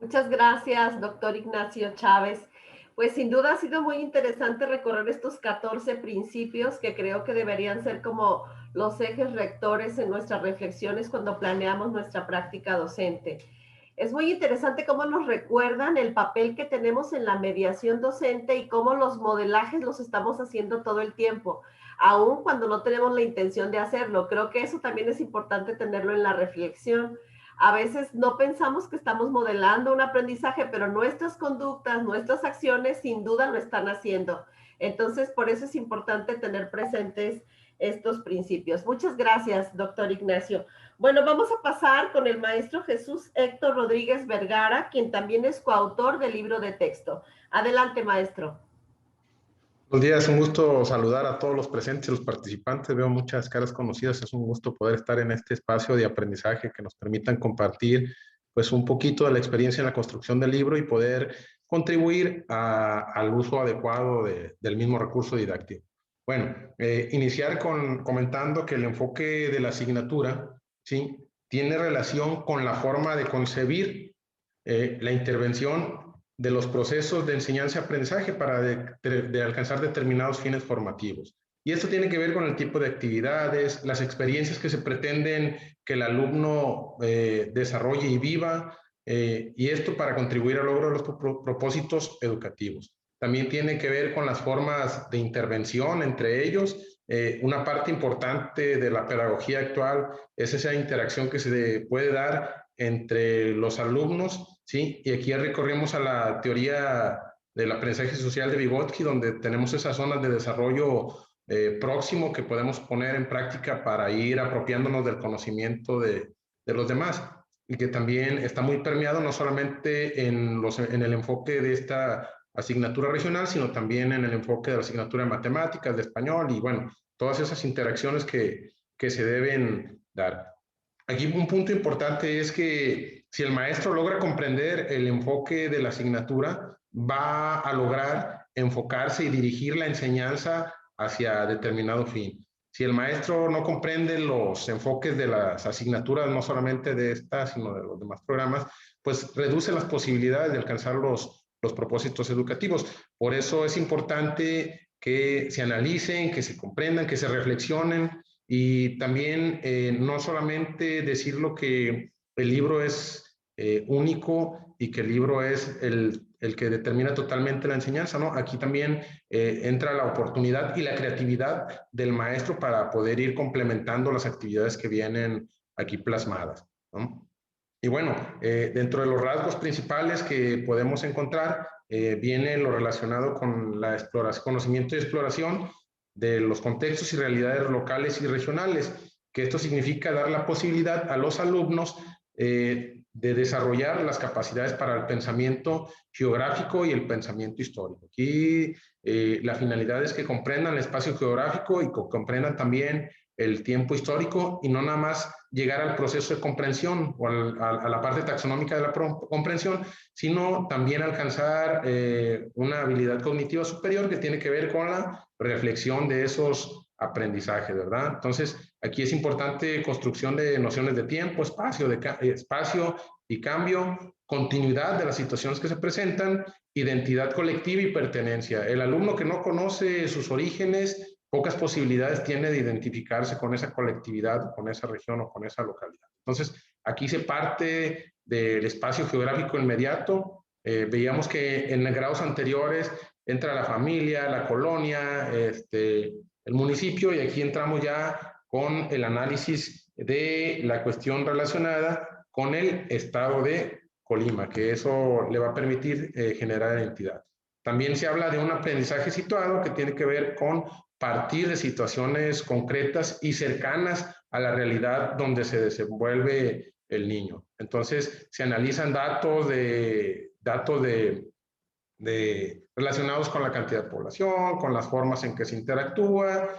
Muchas gracias, doctor Ignacio Chávez. Pues sin duda ha sido muy interesante recorrer estos 14 principios que creo que deberían ser como los ejes rectores en nuestras reflexiones cuando planeamos nuestra práctica docente. Es muy interesante cómo nos recuerdan el papel que tenemos en la mediación docente y cómo los modelajes los estamos haciendo todo el tiempo, aun cuando no tenemos la intención de hacerlo. Creo que eso también es importante tenerlo en la reflexión. A veces no pensamos que estamos modelando un aprendizaje, pero nuestras conductas, nuestras acciones sin duda lo están haciendo. Entonces, por eso es importante tener presentes estos principios. Muchas gracias, doctor Ignacio. Bueno, vamos a pasar con el maestro Jesús Héctor Rodríguez Vergara, quien también es coautor del libro de texto. Adelante, maestro. Buenos días, un gusto saludar a todos los presentes y los participantes. Veo muchas caras conocidas, es un gusto poder estar en este espacio de aprendizaje que nos permitan compartir pues un poquito de la experiencia en la construcción del libro y poder contribuir al uso adecuado del mismo recurso didáctico. Bueno, iniciar comentando que el enfoque de la asignatura, ¿sí?, tiene relación con la forma de concebir la intervención de los procesos de enseñanza-aprendizaje para de alcanzar determinados fines formativos. Y esto tiene que ver con el tipo de actividades, las experiencias que se pretenden que el alumno desarrolle y viva, y esto para contribuir al logro de los propósitos educativos. También tiene que ver con las formas de intervención entre ellos. Una parte importante de la pedagogía actual es esa interacción que se puede dar entre los alumnos, ¿sí? Y aquí recorrimos a la teoría del aprendizaje social de Vygotsky, donde tenemos esas zonas de desarrollo próximo que podemos poner en práctica para ir apropiándonos del conocimiento de los demás, y que también está muy permeado no solamente en el enfoque de esta asignatura regional, sino también en el enfoque de la asignatura de matemáticas, de español, y bueno, todas esas interacciones que se deben dar. Aquí un punto importante es que si el maestro logra comprender el enfoque de la asignatura, va a lograr enfocarse y dirigir la enseñanza hacia determinado fin. Si el maestro no comprende los enfoques de las asignaturas, no solamente de esta, sino de los demás programas, pues reduce las posibilidades de alcanzar los propósitos educativos. Por eso es importante que se analicen, que se comprendan, que se reflexionen, y también no solamente decir lo que el libro es único y que el libro es el que determina totalmente la enseñanza, ¿no? Aquí también entra la oportunidad y la creatividad del maestro para poder ir complementando las actividades que vienen aquí plasmadas, ¿no? Y bueno, dentro de los rasgos principales que podemos encontrar, viene lo relacionado con la exploración, conocimiento y exploración de los contextos y realidades locales y regionales, que esto significa dar la posibilidad a los alumnos de desarrollar las capacidades para el pensamiento geográfico y el pensamiento histórico. Aquí la finalidad es que comprendan el espacio geográfico y comprendan también el tiempo histórico, y no nada más llegar al proceso de comprensión o a la parte taxonómica de la comprensión, sino también alcanzar una habilidad cognitiva superior que tiene que ver con la reflexión de esos aprendizajes, ¿verdad? Entonces, aquí es importante construcción de nociones de tiempo, espacio y cambio, continuidad de las situaciones que se presentan, identidad colectiva y pertenencia. El alumno que no conoce sus orígenes, pocas posibilidades tiene de identificarse con esa colectividad, con esa región o con esa localidad. Entonces, aquí se parte del espacio geográfico inmediato. Veíamos que en grados anteriores entra la familia, la colonia, el municipio, y aquí entramos ya con el análisis de la cuestión relacionada con el estado de Colima, que eso le va a permitir generar identidad. También se habla de un aprendizaje situado que tiene que ver con partir de situaciones concretas y cercanas a la realidad donde se desenvuelve el niño. Entonces, se analizan datos relacionados con la cantidad de población, con las formas en que se interactúa,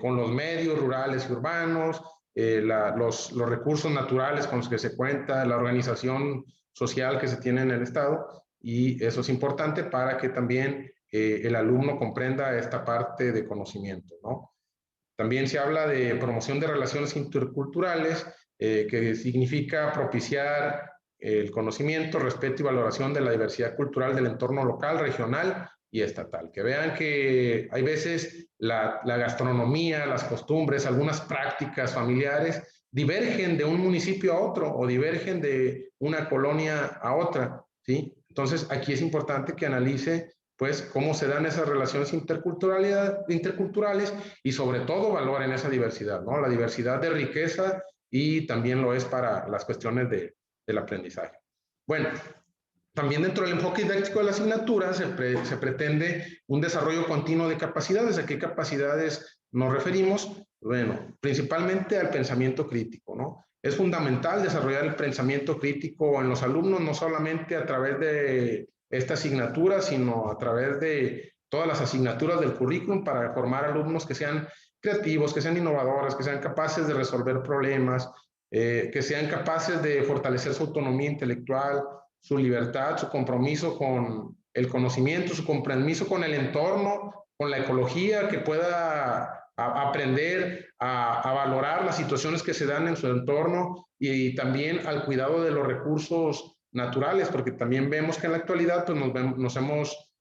con los medios rurales y urbanos, los recursos naturales con los que se cuenta, la organización social que se tiene en el Estado, y eso es importante para que también el alumno comprenda esta parte de conocimiento, ¿no? También se habla de promoción de relaciones interculturales, que significa propiciar el conocimiento, respeto y valoración de la diversidad cultural del entorno local, regional y estatal. Que vean que hay veces la gastronomía, las costumbres, algunas prácticas familiares divergen de un municipio a otro o divergen de una colonia a otra, ¿sí? Entonces, aquí es importante que analice pues cómo se dan esas relaciones interculturales y sobre todo valoren esa diversidad, ¿no? La diversidad de riqueza y también lo es para las cuestiones del aprendizaje. Bueno, también dentro del enfoque didáctico de la asignatura se pretende un desarrollo continuo de capacidades. ¿A qué capacidades nos referimos? Bueno, principalmente al pensamiento crítico, ¿no? Es fundamental desarrollar el pensamiento crítico en los alumnos, no solamente a través de esta asignatura, sino a través de todas las asignaturas del currículum para formar alumnos que sean creativos, que sean innovadores, que sean capaces de resolver problemas, que sean capaces de fortalecer su autonomía intelectual, su libertad, su compromiso con el conocimiento, su compromiso con el entorno, con la ecología, que pueda aprender a valorar las situaciones que se dan en su entorno y también al cuidado de los recursos naturales, porque también vemos que en la actualidad pues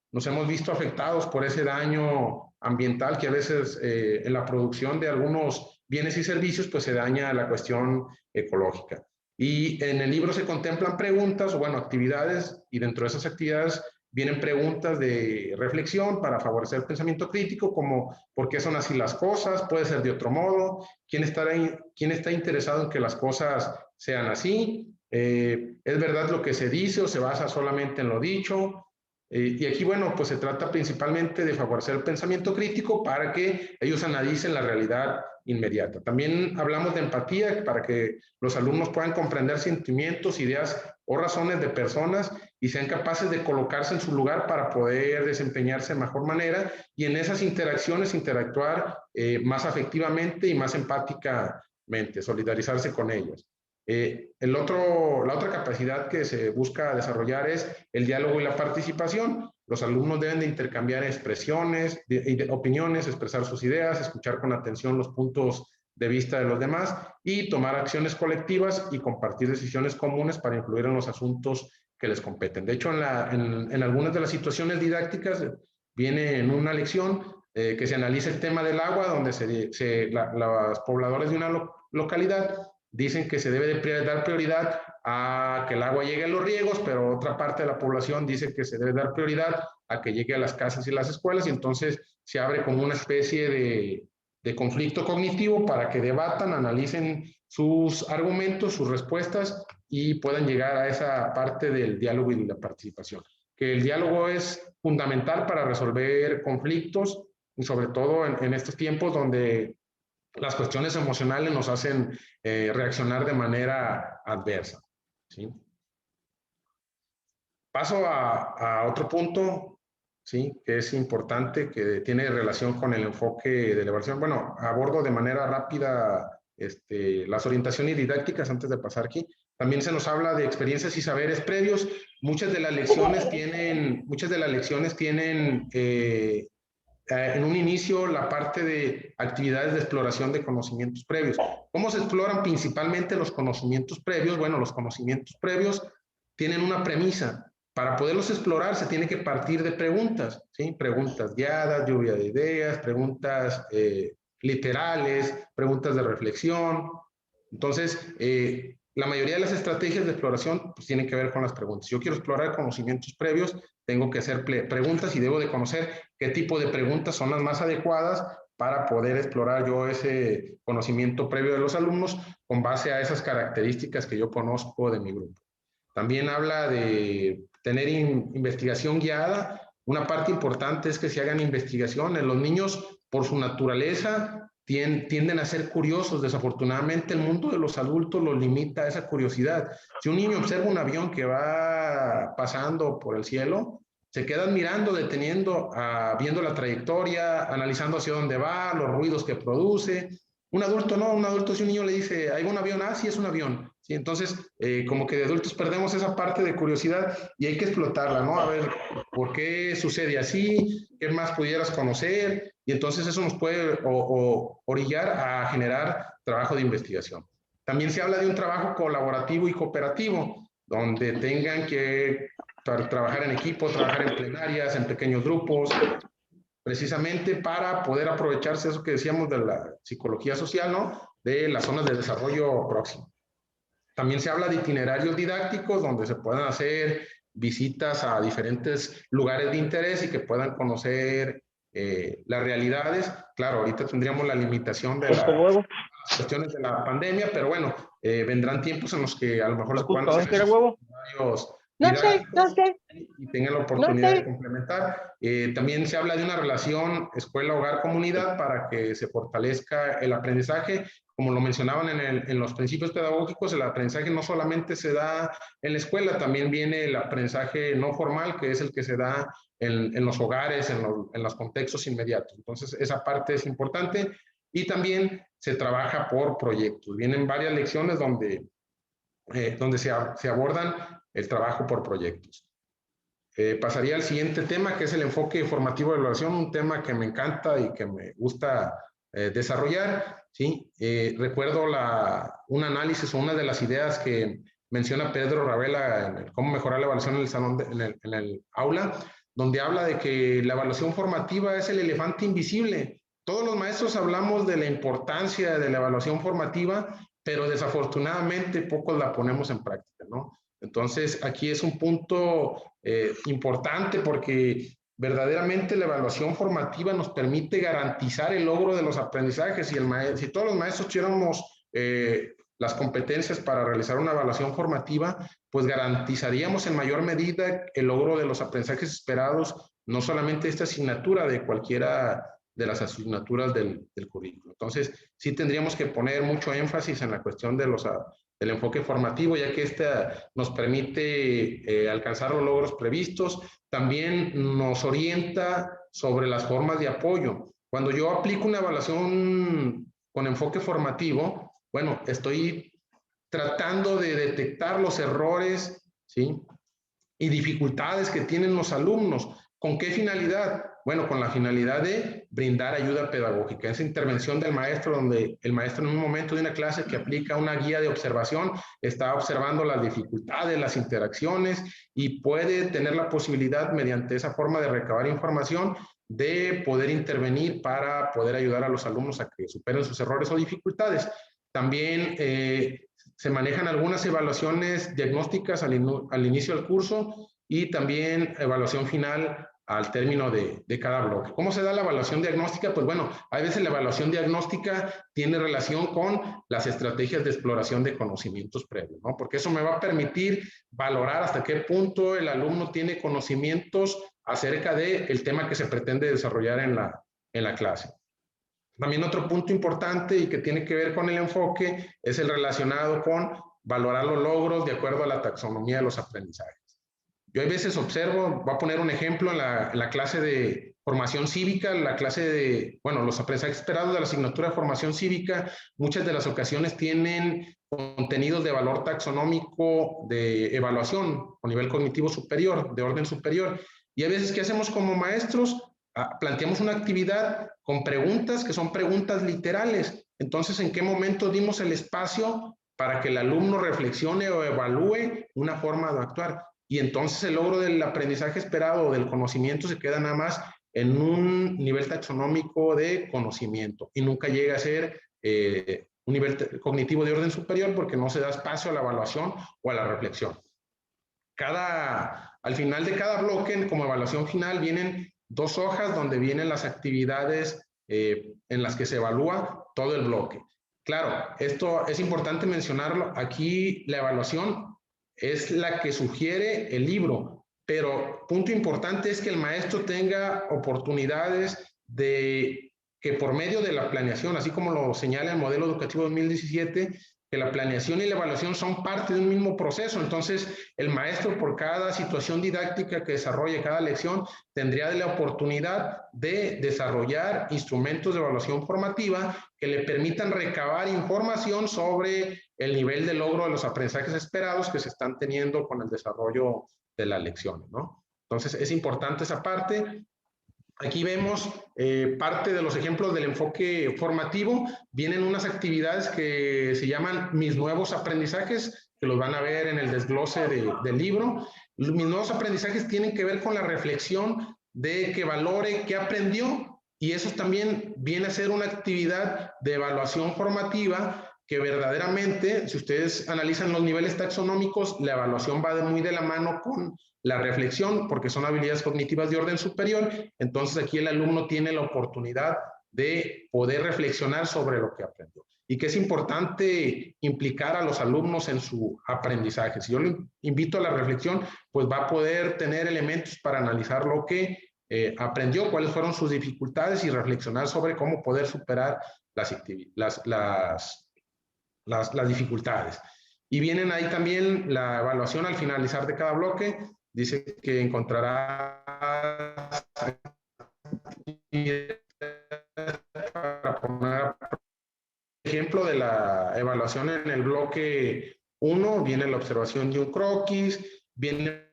nos hemos visto afectados por ese daño ambiental que a veces en la producción de algunos bienes y servicios pues se daña la cuestión ecológica. Y en el libro se contemplan preguntas o bueno, actividades, y dentro de esas actividades vienen preguntas de reflexión para favorecer el pensamiento crítico, como ¿por qué son así las cosas? ¿Puede ser de otro modo? ¿Quién está interesado en que las cosas sean así? ¿Es verdad lo que se dice o se basa solamente en lo dicho? Y aquí, bueno, pues se trata principalmente de favorecer el pensamiento crítico para que ellos analicen la realidad inmediata. También hablamos de empatía para que los alumnos puedan comprender sentimientos, ideas o razones de personas y sean capaces de colocarse en su lugar para poder desempeñarse de mejor manera y en esas interacciones interactuar más afectivamente y más empáticamente, solidarizarse con ellos. La otra capacidad que se busca desarrollar es el diálogo y la participación. Los alumnos deben de intercambiar expresiones, opiniones, expresar sus ideas, escuchar con atención los puntos de vista de los demás y tomar acciones colectivas y compartir decisiones comunes para influir en los asuntos que les competen. De hecho, en algunas de las situaciones didácticas viene en una lección que se analiza el tema del agua, donde los pobladores de una localidad dicen que se debe de dar prioridad a que el agua llegue a los riegos, pero otra parte de la población dice que se debe dar prioridad a que llegue a las casas y las escuelas, y entonces se abre como una especie de conflicto cognitivo para que debatan, analicen sus argumentos, sus respuestas y puedan llegar a esa parte del diálogo y la participación. Que el diálogo es fundamental para resolver conflictos, y sobre todo en estos tiempos donde las cuestiones emocionales nos hacen reaccionar de manera adversa, ¿sí? Paso a otro punto, ¿sí? Que es importante, que tiene relación con el enfoque de la evaluación. Bueno, abordo de manera rápida las orientaciones didácticas antes de pasar aquí. También se nos habla de experiencias y saberes previos. Muchas de las lecciones tienen en un inicio la parte de actividades de exploración de conocimientos previos. ¿Cómo se exploran principalmente los conocimientos previos? Bueno, los conocimientos previos tienen una premisa. Para poderlos explorar se tiene que partir de preguntas, ¿sí? Preguntas guiadas, lluvia de ideas, preguntas literales, preguntas de reflexión. Entonces, la mayoría de las estrategias de exploración pues, tienen que ver con las preguntas. Yo quiero explorar conocimientos previos, tengo que hacer preguntas y debo de conocer qué tipo de preguntas son las más adecuadas para poder explorar yo ese conocimiento previo de los alumnos, con base a esas características que yo conozco de mi grupo. También habla de tener investigación guiada. Una parte importante es que se hagan investigaciones. Los niños, por su naturaleza, tienden a ser curiosos. Desafortunadamente, el mundo de los adultos los limita a esa curiosidad. Si un niño observa un avión que va pasando por el cielo, se quedan mirando, deteniendo, viendo la trayectoria, analizando hacia dónde va, los ruidos que produce. Un adulto no, un adulto, si un niño le dice, ¿hay un avión? Ah, sí, es un avión. ¿Sí? Entonces, como que de adultos perdemos esa parte de curiosidad y hay que explotarla, ¿no? A ver, ¿por qué sucede así? ¿Qué más pudieras conocer? Y entonces eso nos puede orillar a generar trabajo de investigación. También se habla de un trabajo colaborativo y cooperativo, donde tengan que trabajar en equipo, trabajar en plenarias, en pequeños grupos, precisamente para poder aprovecharse eso que decíamos de la psicología social, ¿no? De las zonas de desarrollo próximo. También se habla de itinerarios didácticos donde se puedan hacer visitas a diferentes lugares de interés y que puedan conocer las realidades. Claro, ahorita tendríamos la limitación de las cuestiones de la pandemia, pero bueno, vendrán tiempos en los que a lo mejor se puedan hacer varios y tengan la oportunidad de complementar. También se habla de una relación escuela-hogar-comunidad para que se fortalezca el aprendizaje. Como lo mencionaban en los principios pedagógicos, el aprendizaje no solamente se da en la escuela, también viene el aprendizaje no formal, que es el que se da en los hogares, en los contextos inmediatos. Entonces, esa parte es importante. Y también se trabaja por proyectos. Vienen varias lecciones donde se abordan el trabajo por proyectos. Pasaría al siguiente tema, que es el enfoque formativo de evaluación, un tema que me encanta y que me gusta desarrollar. ¿Sí? Recuerdo un análisis o una de las ideas que menciona Pedro Ravela en cómo mejorar la evaluación en el salón, en el aula, donde habla de que la evaluación formativa es el elefante invisible. Todos los maestros hablamos de la importancia de la evaluación formativa, pero desafortunadamente pocos la ponemos en práctica, ¿no? Entonces, aquí es un punto importante porque verdaderamente la evaluación formativa nos permite garantizar el logro de los aprendizajes. Si todos los maestros tuviéramos las competencias para realizar una evaluación formativa, pues garantizaríamos en mayor medida el logro de los aprendizajes esperados, no solamente de esta asignatura, de cualquiera de las asignaturas del currículo. Entonces, sí tendríamos que poner mucho énfasis en la cuestión del enfoque formativo, ya que esta nos permite alcanzar los logros previstos. También nos orienta sobre las formas de apoyo. Cuando yo aplico una evaluación con enfoque formativo, bueno, estoy tratando de detectar los errores, ¿sí? Y dificultades que tienen los alumnos. ¿Con qué finalidad? Bueno, con la finalidad de brindar ayuda pedagógica. Esa intervención del maestro, donde el maestro en un momento de una clase que aplica una guía de observación, está observando las dificultades, las interacciones y puede tener la posibilidad, mediante esa forma de recabar información, de poder intervenir para poder ayudar a los alumnos a que superen sus errores o dificultades. También se manejan algunas evaluaciones diagnósticas al inicio del curso y también evaluación final al término de cada bloque. ¿Cómo se da la evaluación diagnóstica? Pues bueno, a veces la evaluación diagnóstica tiene relación con las estrategias de exploración de conocimientos previos, ¿no? Porque eso me va a permitir valorar hasta qué punto el alumno tiene conocimientos acerca del tema que se pretende desarrollar en la clase. También otro punto importante y que tiene que ver con el enfoque es el relacionado con valorar los logros de acuerdo a la taxonomía de los aprendizajes. Yo a veces observo, voy a poner un ejemplo en la clase de formación cívica, la clase de, bueno, los aprendizajes esperados de la asignatura de formación cívica, muchas de las ocasiones tienen contenidos de valor taxonómico de evaluación o nivel cognitivo superior, de orden superior. Y a veces, ¿qué hacemos como maestros? Planteamos una actividad con preguntas que son preguntas literales. Entonces, ¿en qué momento dimos el espacio para que el alumno reflexione o evalúe una forma de actuar? Y entonces el logro del aprendizaje esperado o del conocimiento se queda nada más en un nivel taxonómico de conocimiento y nunca llega a ser un nivel cognitivo de orden superior porque no se da espacio a la evaluación o a la reflexión. Al final de cada bloque, como evaluación final, vienen 2 hojas donde vienen las actividades en las que se evalúa todo el bloque. Claro, esto es importante mencionarlo. Aquí la evaluación es la que sugiere el libro, pero punto importante es que el maestro tenga oportunidades de que por medio de la planeación, así como lo señala el modelo educativo 2017, que la planeación y la evaluación son parte de un mismo proceso. Entonces, el maestro por cada situación didáctica que desarrolle cada lección tendría la oportunidad de desarrollar instrumentos de evaluación formativa que le permitan recabar información sobre el nivel de logro de los aprendizajes esperados que se están teniendo con el desarrollo de las lecciones, ¿no? Entonces, es importante esa parte. Aquí vemos parte de los ejemplos del enfoque formativo. Vienen unas actividades que se llaman Mis Nuevos Aprendizajes, que los van a ver en el desglose del libro. Mis nuevos aprendizajes tienen que ver con la reflexión de que valore qué aprendió, y eso también viene a ser una actividad de evaluación formativa que verdaderamente, si ustedes analizan los niveles taxonómicos, la evaluación va muy de la mano con la reflexión, porque son habilidades cognitivas de orden superior. Entonces aquí el alumno tiene la oportunidad de poder reflexionar sobre lo que aprendió. Y que es importante implicar a los alumnos en su aprendizaje. Si yo lo invito a la reflexión, pues va a poder tener elementos para analizar lo que aprendió, cuáles fueron sus dificultades y reflexionar sobre cómo poder superar las dificultades. Y vienen ahí también la evaluación al finalizar de cada bloque. Dice que encontrará para poner ejemplo de la evaluación en el bloque 1, viene la observación de un croquis, viene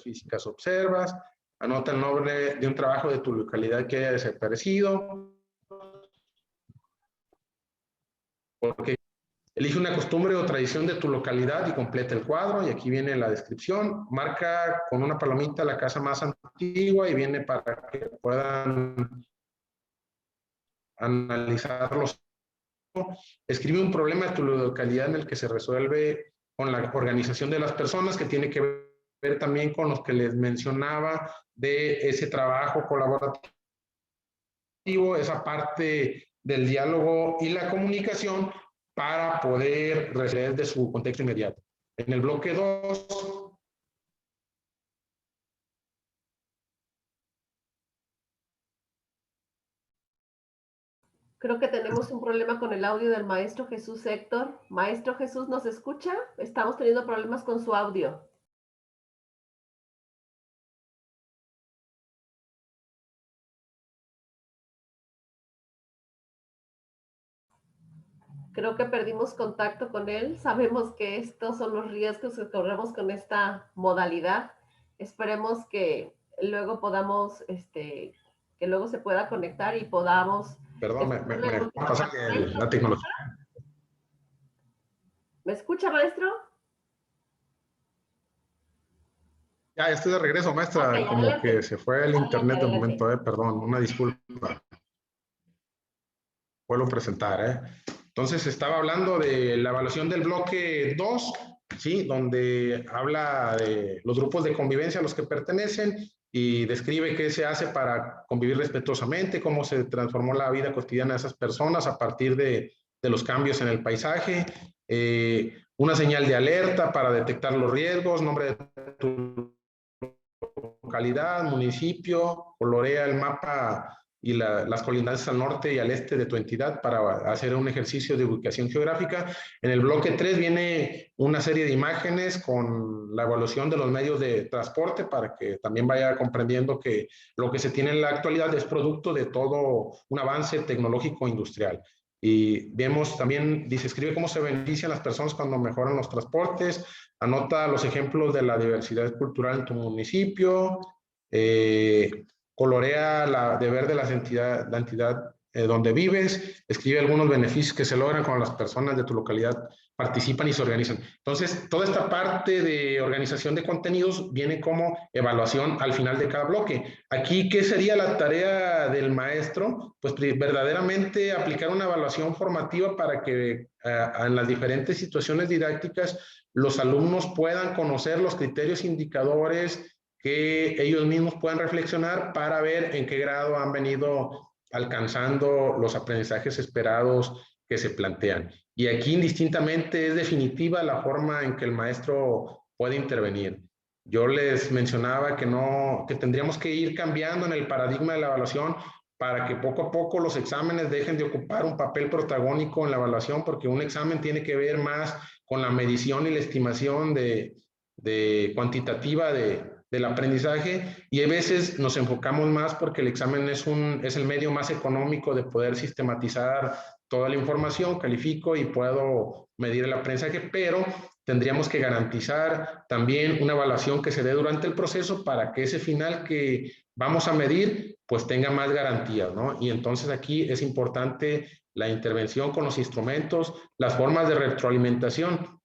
físicas observas, anota el nombre de un trabajo de tu localidad que haya desaparecido, porque elige una costumbre o tradición de tu localidad y completa el cuadro, y aquí viene la descripción. Marca con una palomita la casa más antigua y viene para que puedan analizarlos. Escribe un problema de tu localidad en el que se resuelve con la organización de las personas, que tiene que ver también con los que les mencionaba de ese trabajo colaborativo, esa parte del diálogo y la comunicación, para poder resolver de su contexto inmediato. En el bloque 2, creo que tenemos un problema con el audio del maestro Jesús Héctor. Maestro Jesús, ¿nos escucha? Estamos teniendo problemas con su audio. Creo que perdimos contacto con él. Sabemos que estos son los riesgos que corremos con esta modalidad. Esperemos que luego podamos, que luego se pueda conectar y podamos... Perdón, me pasa que la tecnología. ¿Me escucha, maestro? Ya estoy de regreso, maestra. Okay, como adelante. Que se fue el internet de momento, perdón, una disculpa. Vuelvo a presentar, Entonces, estaba hablando de la evaluación del bloque 2, ¿sí? Donde habla de los grupos de convivencia a los que pertenecen y describe qué se hace para convivir respetuosamente, cómo se transformó la vida cotidiana de esas personas a partir de los cambios en el paisaje, una señal de alerta para detectar los riesgos, nombre de tu localidad, municipio, colorea el mapa y las colindancias al norte y al este de tu entidad para hacer un ejercicio de ubicación geográfica. En el bloque 3 viene una serie de imágenes con la evaluación de los medios de transporte para que también vaya comprendiendo que lo que se tiene en la actualidad es producto de todo un avance tecnológico industrial. Y vemos también, escribe cómo se benefician las personas cuando mejoran los transportes, anota los ejemplos de la diversidad cultural en tu municipio, colorea de verde la entidad donde vives, escribe algunos beneficios que se logran cuando las personas de tu localidad participan y se organizan. Entonces, toda esta parte de organización de contenidos viene como evaluación al final de cada bloque. Aquí, ¿qué sería la tarea del maestro? Pues verdaderamente aplicar una evaluación formativa para que en las diferentes situaciones didácticas los alumnos puedan conocer los criterios indicadores que ellos mismos puedan reflexionar para ver en qué grado han venido alcanzando los aprendizajes esperados que se plantean. Y aquí indistintamente es definitiva la forma en que el maestro puede intervenir. Yo les mencionaba que tendríamos que ir cambiando en el paradigma de la evaluación para que poco a poco los exámenes dejen de ocupar un papel protagónico en la evaluación, porque un examen tiene que ver más con la medición y la estimación de cuantitativa del aprendizaje, y a veces nos enfocamos más porque el examen es el medio más económico de poder sistematizar toda la información, califico y puedo medir el aprendizaje, pero tendríamos que garantizar también una evaluación que se dé durante el proceso para que ese final que vamos a medir pues tenga más garantías, ¿no? Y entonces aquí es importante la intervención con los instrumentos, las formas de retroalimentación.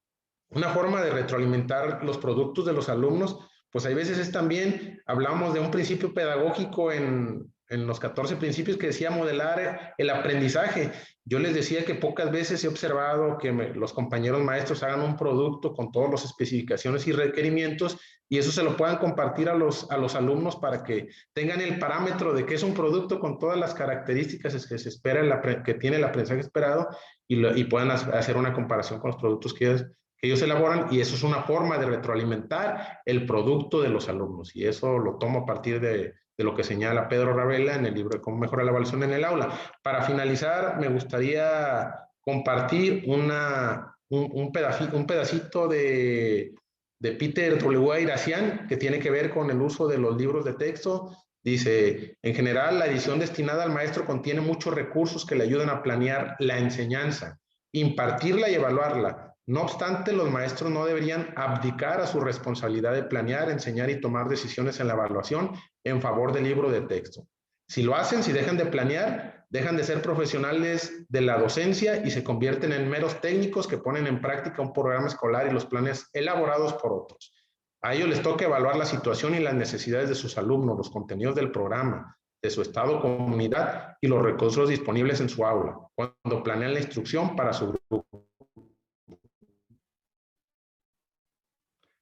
Una forma de retroalimentar los productos de los alumnos, pues hay veces es también, hablamos de un principio pedagógico en los 14 principios que decía modelar el aprendizaje. Yo les decía que pocas veces he observado que los compañeros maestros hagan un producto con todas las especificaciones y requerimientos y eso se lo puedan compartir a los alumnos para que tengan el parámetro de que es un producto con todas las características que se espera, que tiene el aprendizaje esperado y puedan hacer una comparación con los productos que ellos elaboran, y eso es una forma de retroalimentar el producto de los alumnos, y eso lo tomo a partir de lo que señala Pedro Ravella en el libro de Cómo mejorar la evaluación en el aula. Para finalizar, me gustaría compartir un pedacito de Peter W. Iracian, que tiene que ver con el uso de los libros de texto. Dice, en general, la edición destinada al maestro contiene muchos recursos que le ayudan a planear la enseñanza, impartirla y evaluarla. No obstante, los maestros no deberían abdicar a su responsabilidad de planear, enseñar y tomar decisiones en la evaluación en favor del libro de texto. Si lo hacen, si dejan de planear, dejan de ser profesionales de la docencia y se convierten en meros técnicos que ponen en práctica un programa escolar y los planes elaborados por otros. A ellos les toca evaluar la situación y las necesidades de sus alumnos, los contenidos del programa, de su estado o comunidad y los recursos disponibles en su aula, cuando planean la instrucción para su grupo.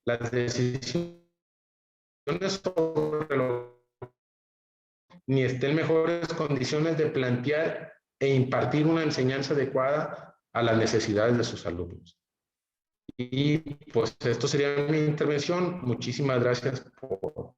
Las decisiones sobre lo ni estén en mejores condiciones de plantear e impartir una enseñanza adecuada a las necesidades de sus alumnos. Y pues esto sería mi intervención. Muchísimas gracias por...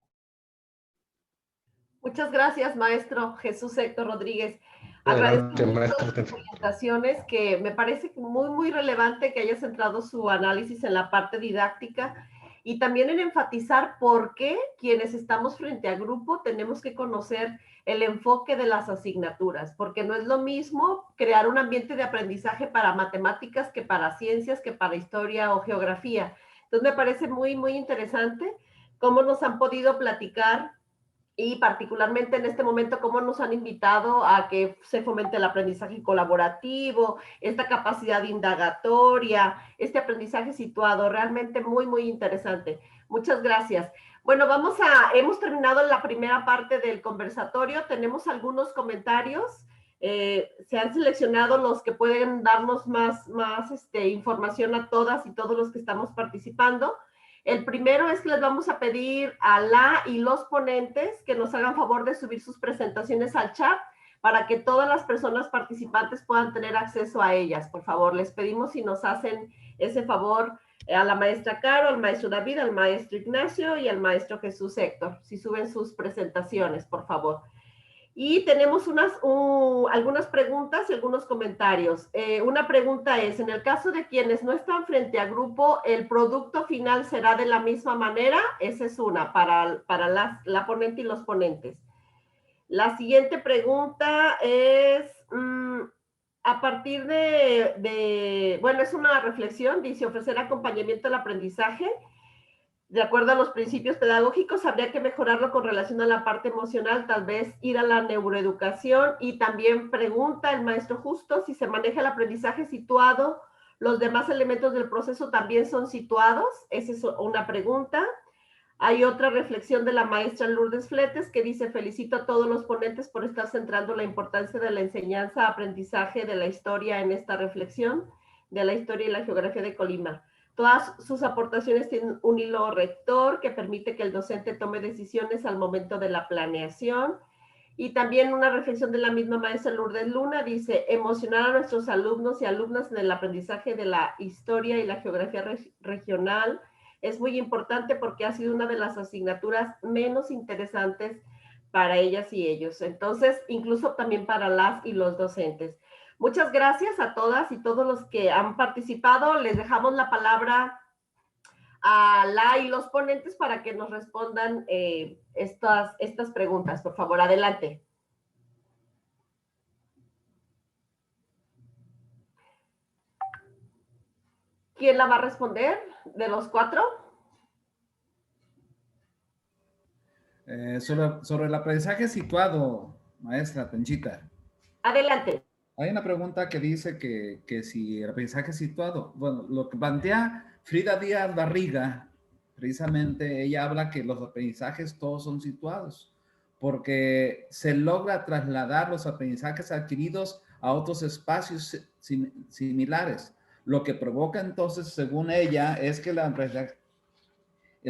Muchas gracias, maestro Jesús Héctor Rodríguez. Adelante, agradezco mucho sus orientaciones, que me parece muy, muy relevante que haya centrado su análisis en la parte didáctica y también en enfatizar por qué quienes estamos frente a grupo tenemos que conocer el enfoque de las asignaturas, porque no es lo mismo crear un ambiente de aprendizaje para matemáticas que para ciencias, que para historia o geografía. Entonces me parece muy, muy interesante cómo nos han podido platicar y particularmente en este momento cómo nos han invitado a que se fomente el aprendizaje colaborativo, esta capacidad indagatoria, este aprendizaje situado, realmente muy, muy interesante. Muchas gracias. Bueno, hemos terminado la primera parte del conversatorio, tenemos algunos comentarios, se han seleccionado los que pueden darnos más información a todas y todos los que estamos participando. El primero es que les vamos a pedir a la y los ponentes que nos hagan favor de subir sus presentaciones al chat para que todas las personas participantes puedan tener acceso a ellas. Por favor, les pedimos si nos hacen ese favor a la maestra Caro, al maestro David, al maestro Ignacio y al maestro Jesús Héctor. Si suben sus presentaciones, por favor. Y tenemos algunas preguntas y algunos comentarios. Una pregunta es, en el caso de quienes no están frente a grupo, ¿el producto final será de la misma manera? Esa es una, para la ponente y los ponentes. La siguiente pregunta es, a partir bueno, es una reflexión, dice, ofrecer acompañamiento al aprendizaje. De acuerdo a los principios pedagógicos, habría que mejorarlo con relación a la parte emocional, tal vez ir a la neuroeducación. Y también pregunta el maestro Justo si se maneja el aprendizaje situado, los demás elementos del proceso también son situados. Esa es una pregunta. Hay otra reflexión de la maestra Lourdes Fletes que dice, felicito a todos los ponentes por estar centrando la importancia de la enseñanza, aprendizaje de la historia en esta reflexión de la historia y la geografía de Colima. Todas sus aportaciones tienen un hilo rector que permite que el docente tome decisiones al momento de la planeación. Y también una reflexión de la misma maestra Lourdes Luna dice, emocionar a nuestros alumnos y alumnas en el aprendizaje de la historia y la geografía regional es muy importante porque ha sido una de las asignaturas menos interesantes para ellas y ellos. Entonces, incluso también para las y los docentes. Muchas gracias a todas y todos los que han participado. Les dejamos la palabra a la y los ponentes para que nos respondan estas preguntas. Por favor, adelante. ¿Quién la va a responder de los cuatro? Sobre el aprendizaje situado, maestra Tenchita. Adelante. Hay una pregunta que dice que si el aprendizaje situado, bueno, lo que plantea Frida Díaz Barriga, precisamente ella habla que los aprendizajes todos son situados, porque se logra trasladar los aprendizajes adquiridos a otros espacios similares. Lo que provoca entonces, según ella, es que el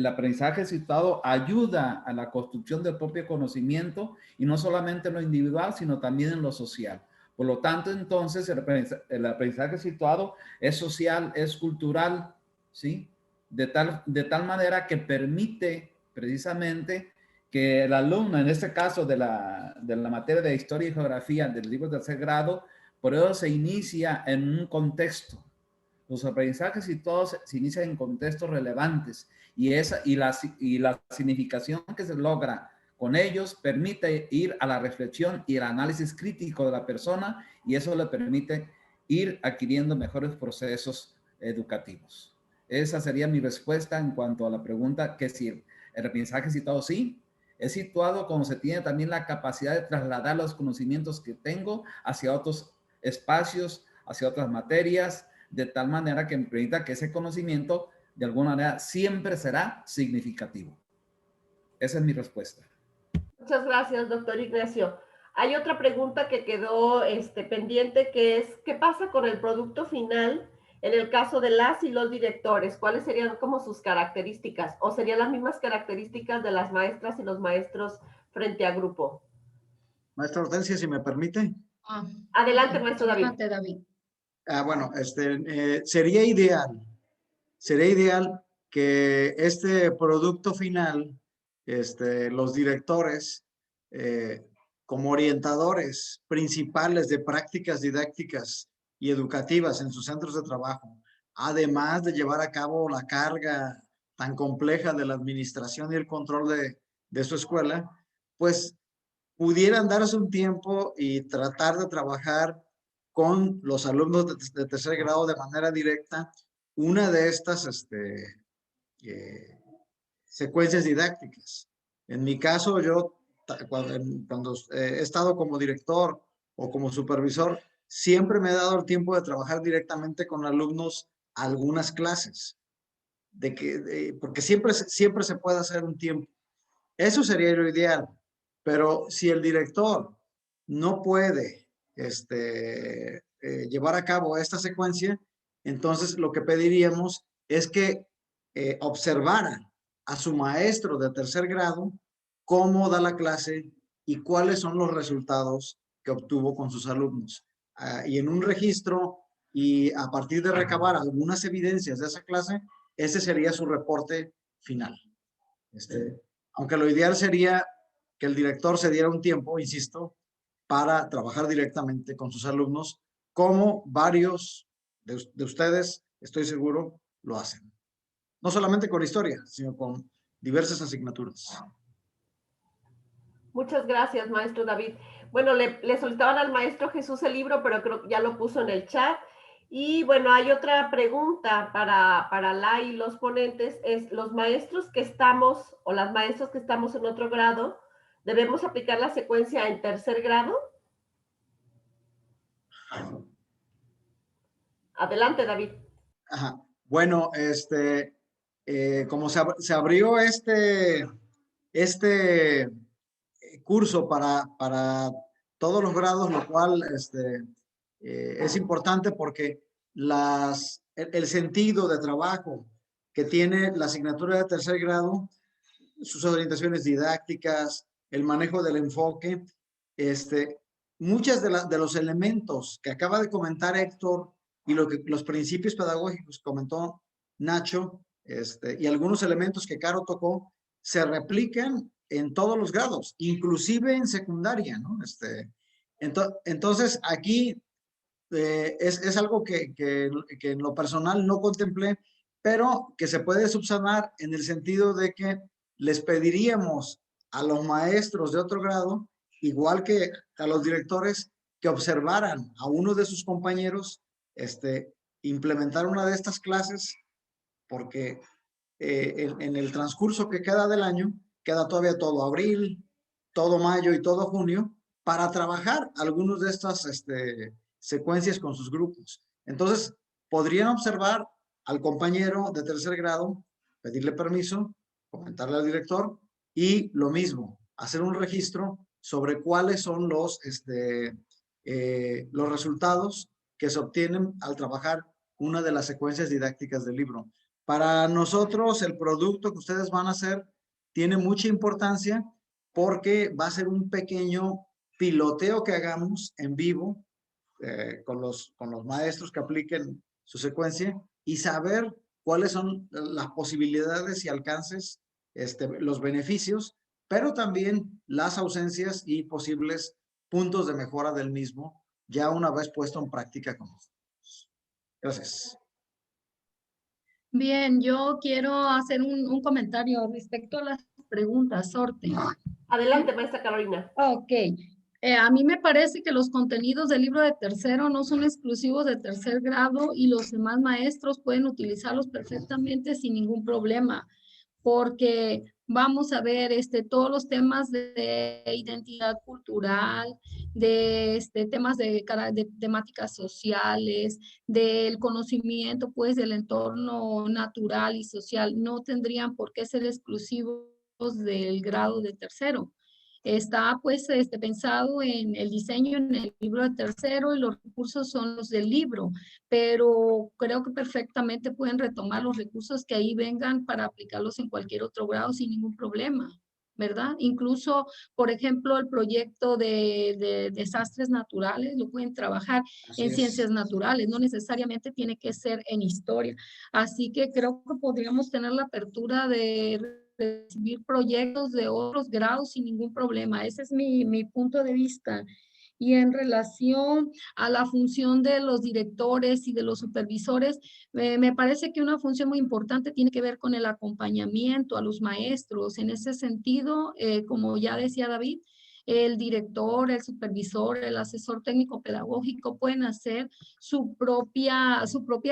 aprendizaje situado ayuda a la construcción del propio conocimiento y no solamente en lo individual, sino también en lo social. Por lo tanto, entonces, el aprendizaje situado es social, es cultural, ¿sí? De tal manera que permite precisamente que el alumno, en este caso de la materia de historia y geografía del libro de tercer grado, por eso se inicia en un contexto. Los aprendizajes situados se inician en contextos relevantes y la significación que se logra con ellos permite ir a la reflexión y el análisis crítico de la persona y eso le permite ir adquiriendo mejores procesos educativos. Esa sería mi respuesta en cuanto a la pregunta que si el aprendizaje situado sí, es situado cuando se tiene también la capacidad de trasladar los conocimientos que tengo hacia otros espacios, hacia otras materias, de tal manera que me permita que ese conocimiento de alguna manera siempre será significativo. Esa es mi respuesta. Muchas gracias, doctor Ignacio. Hay otra pregunta que quedó pendiente, que es, ¿qué pasa con el producto final en el caso de las y los directores? ¿Cuáles serían como sus características? ¿O serían las mismas características de las maestras y los maestros frente a grupo? Maestra Hortensia, si me permite. Adelante, maestro David. Adelante, David. Bueno, sería ideal que este producto final, los directores, como orientadores principales de prácticas didácticas y educativas en sus centros de trabajo, además de llevar a cabo la carga tan compleja de la administración y el control de su escuela, pues pudieran darse un tiempo y tratar de trabajar con los alumnos de tercer grado de manera directa una de estas secuencias didácticas. En mi caso, yo cuando he estado como director o como supervisor, siempre me he dado el tiempo de trabajar directamente con alumnos algunas clases, porque siempre se puede hacer un tiempo. Eso sería lo ideal, pero si el director no puede llevar a cabo esta secuencia, entonces lo que pediríamos es que observara a su maestro de tercer grado cómo da la clase y cuáles son los resultados que obtuvo con sus alumnos. Y en un registro y a partir de recabar algunas evidencias de esa clase, ese sería su reporte final. Aunque lo ideal sería que el director se diera un tiempo, insisto, para trabajar directamente con sus alumnos, como varios de ustedes, estoy seguro, lo hacen. No solamente con historia, sino con diversas asignaturas. Muchas gracias, maestro David. Bueno, le solicitaban al maestro Jesús el libro, pero creo que ya lo puso en el chat. Y bueno, hay otra pregunta para la y los ponentes, es los maestros que estamos o las maestras que estamos en otro grado, ¿debemos aplicar la secuencia en tercer grado? Adelante, David. Ajá. Bueno, como se abrió este curso para todos los grados, lo cual es importante porque las el sentido de trabajo que tiene la asignatura de tercer grado, sus orientaciones didácticas, el manejo del enfoque, muchas de los elementos que acaba de comentar Héctor y los principios pedagógicos que comentó Nacho, y algunos elementos que Caro tocó, se replican en todos los grados, inclusive en secundaria, ¿no? Entonces, aquí es algo que en lo personal no contemplé, pero que se puede subsanar en el sentido de que les pediríamos a los maestros de otro grado, igual que a los directores, que observaran a uno de sus compañeros implementar una de estas clases, porque en el transcurso que queda del año, queda todavía todo abril, todo mayo y todo junio, para trabajar algunos de estas secuencias con sus grupos. Entonces, podrían observar al compañero de tercer grado, pedirle permiso, comentarle al director y lo mismo, hacer un registro sobre cuáles son los resultados que se obtienen al trabajar una de las secuencias didácticas del libro. Para nosotros, el producto que ustedes van a hacer tiene mucha importancia porque va a ser un pequeño piloteo que hagamos en vivo con los maestros que apliquen su secuencia y saber cuáles son las posibilidades y alcances, los beneficios, pero también las ausencias y posibles puntos de mejora del mismo, ya una vez puesto en práctica con nosotros. Gracias. Bien, yo quiero hacer un comentario respecto a las preguntas, Sorte. Adelante, maestra Carolina. Ok. A mí me parece que los contenidos del libro de tercero no son exclusivos de tercer grado y los demás maestros pueden utilizarlos perfectamente sin ningún problema, porque vamos a ver todos los temas de identidad cultural, de temas de temáticas sociales, del conocimiento pues del entorno natural y social, no tendrían por qué ser exclusivos del grado de tercero. Está pues pensado en el diseño en el libro de tercero y los recursos son los del libro, pero creo que perfectamente pueden retomar los recursos que ahí vengan para aplicarlos en cualquier otro grado sin ningún problema, ¿verdad? Incluso, por ejemplo, el proyecto de desastres naturales lo pueden trabajar en ciencias naturales, no necesariamente tiene que ser en historia. Así que creo que podríamos tener la apertura de recibir proyectos de otros grados sin ningún problema. Ese es mi punto de vista. Y en relación a la función de los directores y de los supervisores, me parece que una función muy importante tiene que ver con el acompañamiento a los maestros. En ese sentido, como ya decía David, el director, el supervisor, el asesor técnico pedagógico pueden hacer su propia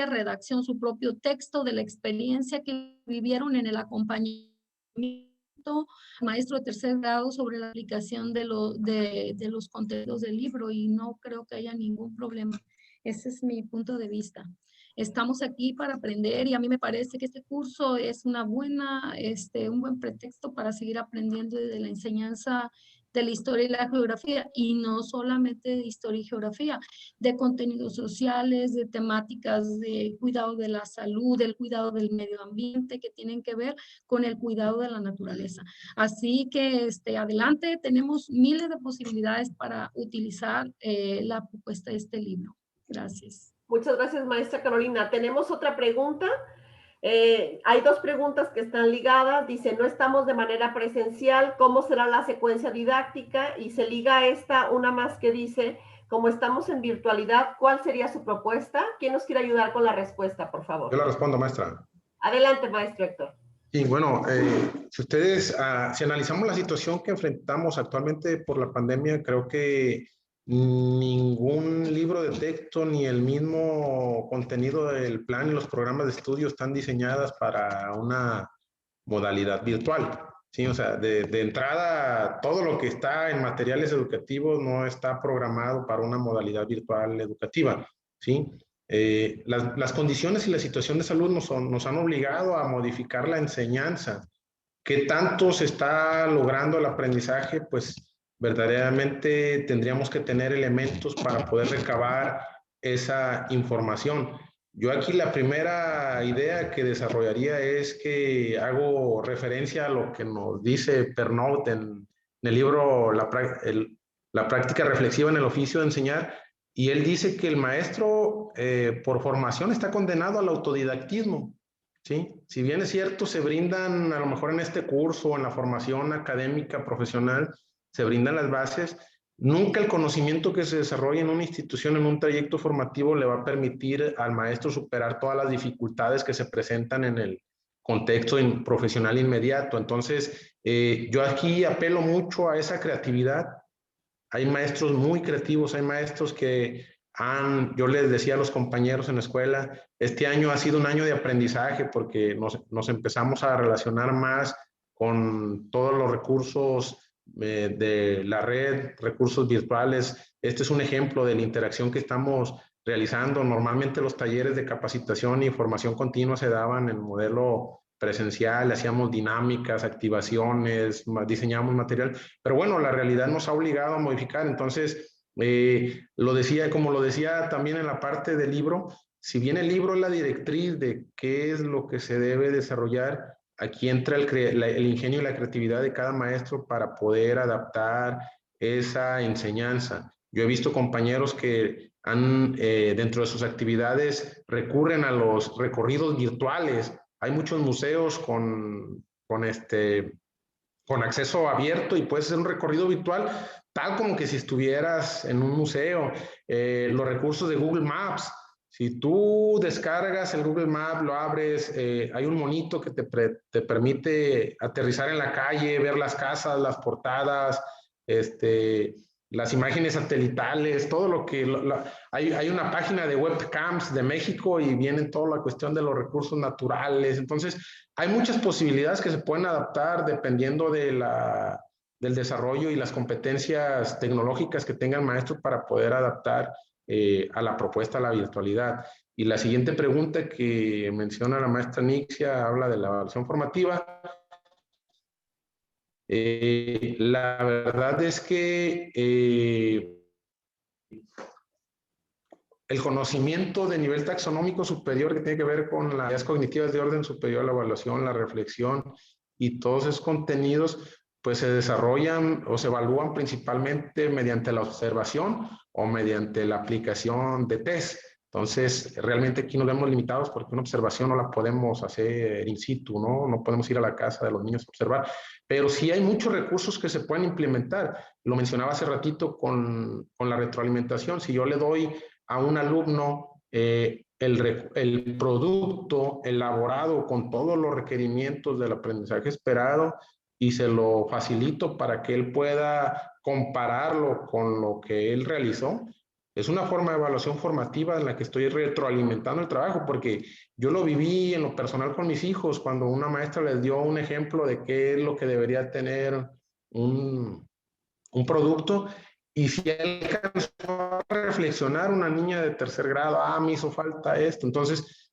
redacción, su propio texto de la experiencia que vivieron en el acompañamiento maestro de tercer grado sobre la aplicación de los contenidos del libro y no creo que haya ningún problema. Ese es mi punto de vista. Estamos aquí para aprender y a mí me parece que este curso es un buen pretexto para seguir aprendiendo de la enseñanza de la historia y la geografía, y no solamente de historia y geografía, de contenidos sociales, de temáticas de cuidado de la salud, del cuidado del medio ambiente, que tienen que ver con el cuidado de la naturaleza. Así que adelante, tenemos miles de posibilidades para utilizar la propuesta de este libro. Gracias. Muchas gracias, maestra Carolina. Tenemos otra pregunta. Hay dos preguntas que están ligadas. Dice, no estamos de manera presencial, ¿cómo será la secuencia didáctica? Y se liga a esta una más que dice, como estamos en virtualidad, ¿cuál sería su propuesta? ¿Quién nos quiere ayudar con la respuesta, por favor? Yo la respondo, maestra. Adelante, maestro Héctor. Y bueno, si analizamos la situación que enfrentamos actualmente por la pandemia, creo que ningún libro de texto ni el mismo contenido del plan y los programas de estudio están diseñadas para una modalidad virtual. Sí, o sea, de entrada, todo lo que está en materiales educativos no está programado para una modalidad virtual educativa. ¿Sí? Las condiciones y la situación de salud nos han obligado a modificar la enseñanza. ¿Qué tanto se está logrando el aprendizaje? Pues verdaderamente tendríamos que tener elementos para poder recabar esa información. Yo aquí la primera idea que desarrollaría es que hago referencia a lo que nos dice Pernaut en el libro La práctica reflexiva en el oficio de enseñar, y él dice que el maestro por formación está condenado al autodidactismo, ¿sí? Si bien es cierto, se brindan a lo mejor en este curso, en la formación académica, profesional, se brindan las bases. Nunca el conocimiento que se desarrolla en una institución, en un trayecto formativo, le va a permitir al maestro superar todas las dificultades que se presentan en el contexto profesional inmediato. Entonces, yo aquí apelo mucho a esa creatividad. Hay maestros muy creativos, hay maestros que yo les decía a los compañeros en la escuela, este año ha sido un año de aprendizaje porque nos empezamos a relacionar más con todos los recursos de la red, recursos virtuales. Este es un ejemplo de la interacción que estamos realizando. Normalmente los talleres de capacitación y formación continua se daban en modelo presencial, hacíamos dinámicas, activaciones, diseñábamos material, pero bueno, la realidad nos ha obligado a modificar. Entonces, como lo decía también en la parte del libro, si bien el libro es la directriz de qué es lo que se debe desarrollar, aquí entra el ingenio y la creatividad de cada maestro para poder adaptar esa enseñanza. Yo he visto compañeros que dentro de sus actividades recurren a los recorridos virtuales. Hay muchos museos con acceso abierto y puedes hacer un recorrido virtual tal como que si estuvieras en un museo. Los recursos de Google Maps. Si tú descargas el Google Maps, lo abres, hay un monito que te permite aterrizar en la calle, ver las casas, las portadas, las imágenes satelitales, todo lo que... hay una página de webcams de México y viene toda la cuestión de los recursos naturales. Entonces, hay muchas posibilidades que se pueden adaptar dependiendo del desarrollo y las competencias tecnológicas que tenga el maestro para poder adaptar a la propuesta a la virtualidad. Y la siguiente pregunta que menciona la maestra Nixia habla de la evaluación formativa. La verdad es que el conocimiento de nivel taxonómico superior que tiene que ver con las áreas cognitivas de orden superior, la evaluación, la reflexión y todos esos contenidos, pues se desarrollan o se evalúan principalmente mediante la observación o mediante la aplicación de test. Entonces, realmente aquí nos vemos limitados porque una observación no la podemos hacer in situ, ¿no? No podemos ir a la casa de los niños a observar, pero sí hay muchos recursos que se pueden implementar. Lo mencionaba hace ratito con la retroalimentación. Si yo le doy a un alumno el producto elaborado con todos los requerimientos del aprendizaje esperado y se lo facilito para que él pueda compararlo con lo que él realizó, es una forma de evaluación formativa en la que estoy retroalimentando el trabajo, porque yo lo viví en lo personal con mis hijos, cuando una maestra les dio un ejemplo de qué es lo que debería tener un producto, y si alcanzó a reflexionar una niña de tercer grado, me hizo falta esto. Entonces,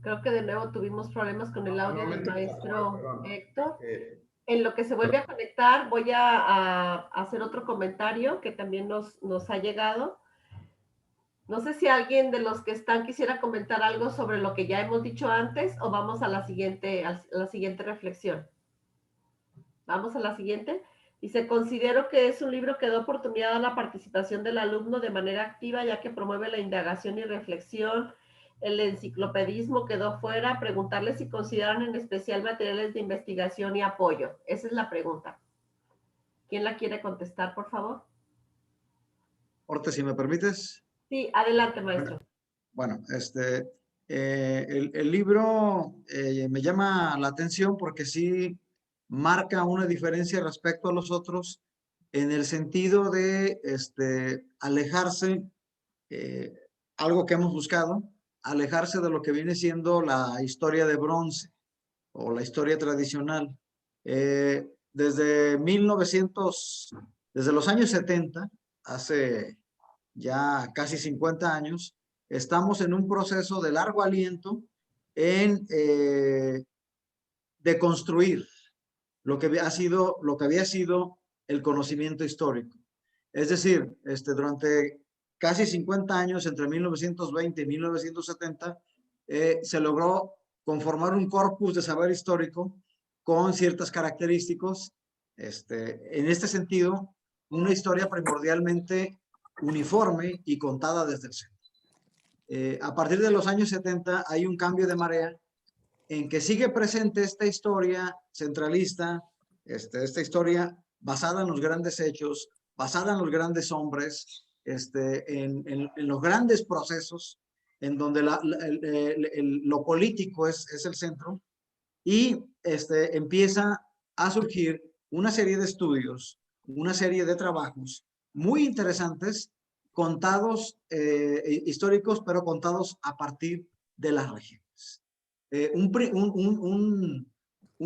creo que de nuevo tuvimos problemas con el audio del maestro Héctor. En lo que se vuelve a conectar, voy a hacer otro comentario que también nos ha llegado. No sé si alguien de los que están quisiera comentar algo sobre lo que ya hemos dicho antes o vamos a la siguiente reflexión. Vamos a la siguiente. Dice, considero que es un libro que da oportunidad a la participación del alumno de manera activa, ya que promueve la indagación y reflexión. El enciclopedismo quedó fuera. Preguntarle si consideran en especial materiales de investigación y apoyo. Esa es la pregunta. ¿Quién la quiere contestar, por favor? Orte, si me permites. Sí, adelante, maestro. Bueno, el libro me llama la atención porque sí marca una diferencia respecto a los otros en el sentido de alejarse, algo que hemos buscado, alejarse de lo que viene siendo la historia de bronce o la historia tradicional. Desde los años 70, hace ya casi 50 años, estamos en un proceso de largo aliento en deconstruir lo que había sido el conocimiento histórico. Es decir, durante casi 50 años, entre 1920 y 1970, se logró conformar un corpus de saber histórico con ciertas características. En este sentido, una historia primordialmente uniforme y contada desde el centro. A partir de los años 70 hay un cambio de marea en que sigue presente esta historia centralista, esta historia basada en los grandes hechos, basada en los grandes hombres, en los grandes procesos, en donde lo político es el centro, y empieza a surgir una serie de estudios, una serie de trabajos muy interesantes, contados históricos, pero contados a partir de las regiones. Un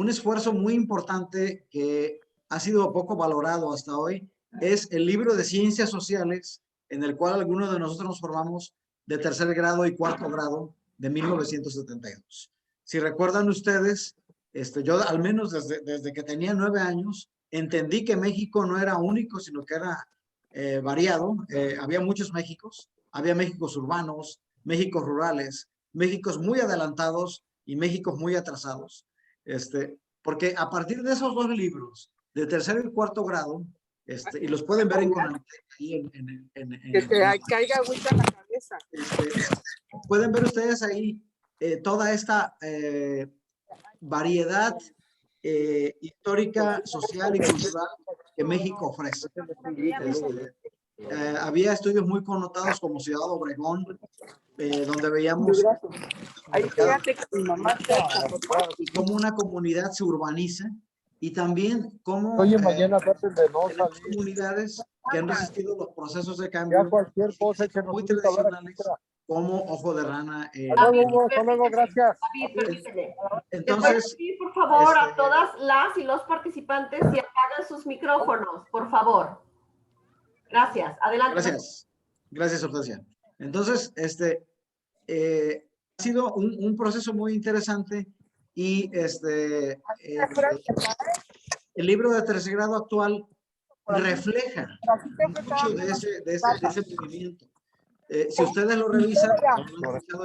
esfuerzo muy importante que ha sido poco valorado hasta hoy es el libro de Ciencias Sociales, en el cual algunos de nosotros nos formamos de tercer grado y cuarto grado de 1972. Si recuerdan ustedes, yo al menos desde que tenía 9 años, entendí que México no era único, sino que era variado. Había muchos Méxicos, había Méxicos urbanos, Méxicos rurales, Méxicos muy adelantados y Méxicos muy atrasados. Porque a partir de esos dos libros, de tercer y cuarto grado, y los pueden ver en que te caiga agüita en la cabeza. Pueden ver ustedes ahí toda esta variedad histórica, social y cultural que México ofrece. Había estudios muy connotados como Ciudad Obregón, donde veíamos cómo una comunidad se urbaniza y también cómo comunidades que han resistido los procesos de cambio muy tradicionales como Ojo de Rana. Gracias. Entonces, pedir, por favor, a todas las y los participantes si apagan sus micrófonos, por favor. Gracias. Adelante. Gracias, Hortensia. Entonces, ha sido un proceso muy interesante y el libro de tercer grado actual refleja mucho de ese movimiento. Si ustedes lo revisan,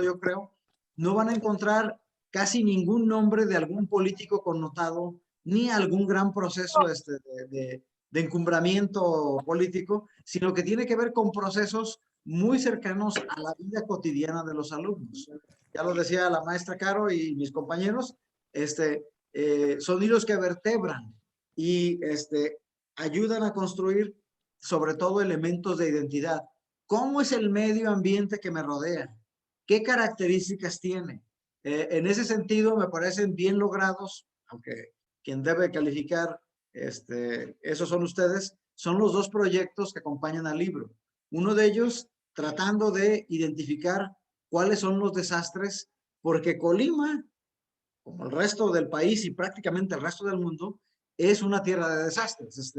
yo creo, no van a encontrar casi ningún nombre de algún político connotado, ni algún gran proceso de encumbramiento político, sino que tiene que ver con procesos muy cercanos a la vida cotidiana de los alumnos. Ya lo decía la maestra Caro y mis compañeros, son hilos que vertebran y ayudan a construir sobre todo elementos de identidad. ¿Cómo es el medio ambiente que me rodea? ¿Qué características tiene? En ese sentido me parecen bien logrados, aunque quien debe calificar esos son ustedes, son los dos proyectos que acompañan al libro. Uno de ellos tratando de identificar cuáles son los desastres, porque Colima, como el resto del país y prácticamente el resto del mundo, es una tierra de desastres.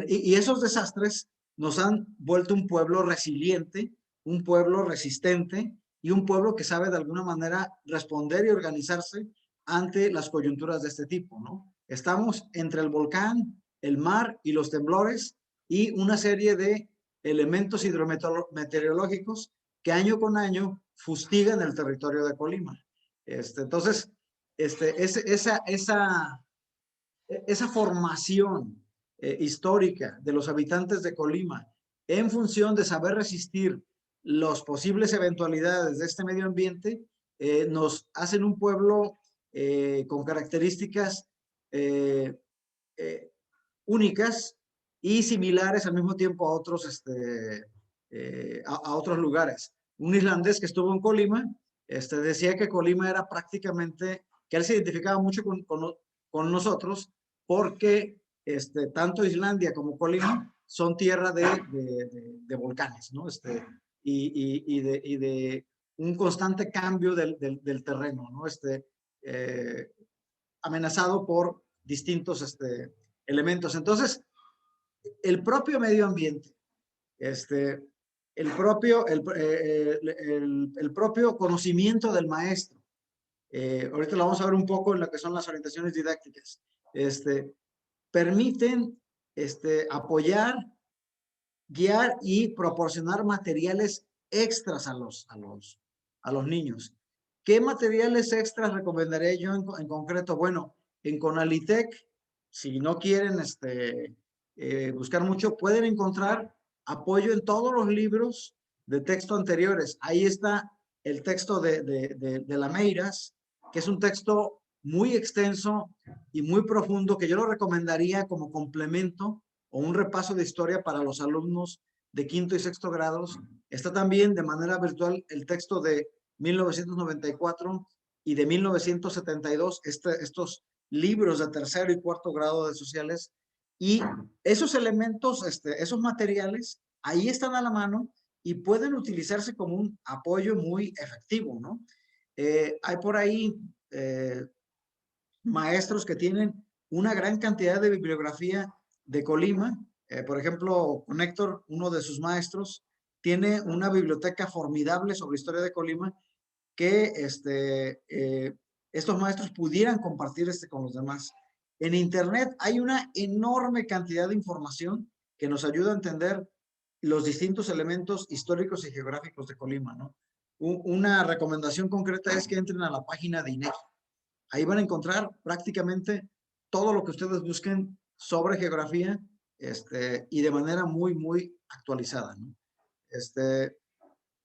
Y esos desastres nos han vuelto un pueblo resiliente, un pueblo resistente y un pueblo que sabe de alguna manera responder y organizarse ante las coyunturas de este tipo, ¿no? Estamos entre el volcán, el mar y los temblores y una serie de elementos hidrometeorológicos que año con año fustigan el territorio de Colima. Entonces, esa formación histórica de los habitantes de Colima en función de saber resistir las posibles eventualidades de este medio ambiente, nos hacen un pueblo con características únicas y similares al mismo tiempo a otros, a otros lugares. Un islandés que estuvo en Colima decía que Colima era prácticamente, que él se identificaba mucho con nosotros porque tanto Islandia como Colima son tierra de volcanes, ¿no? Y de un constante cambio del terreno, ¿no? Amenazado por distintos elementos. Entonces, el propio medio ambiente, el propio conocimiento del maestro, ahorita lo vamos a ver un poco en lo que son las orientaciones didácticas, permiten apoyar, guiar y proporcionar materiales extras a los niños. ¿Qué materiales extras recomendaré yo en concreto? Bueno, en Conalitec, si no quieren buscar mucho, pueden encontrar apoyo en todos los libros de texto anteriores. Ahí está el texto de Lameiras, que es un texto muy extenso y muy profundo, que yo lo recomendaría como complemento o un repaso de historia para los alumnos de quinto y sexto grados. Está también de manera virtual el texto de 1994 y de 1972, estos libros de tercero y cuarto grado de sociales. Y esos elementos, esos materiales, ahí están a la mano y pueden utilizarse como un apoyo muy efectivo, ¿no? Hay por ahí maestros que tienen una gran cantidad de bibliografía de Colima. Por ejemplo, Héctor, uno de sus maestros, tiene una biblioteca formidable sobre historia de Colima que estos maestros pudieran compartir con los demás. En Internet hay una enorme cantidad de información que nos ayuda a entender los distintos elementos históricos y geográficos de Colima, ¿no? Una recomendación concreta es que entren a la página de INEGI. Ahí van a encontrar prácticamente todo lo que ustedes busquen sobre geografía y de manera muy, muy actualizada, ¿no?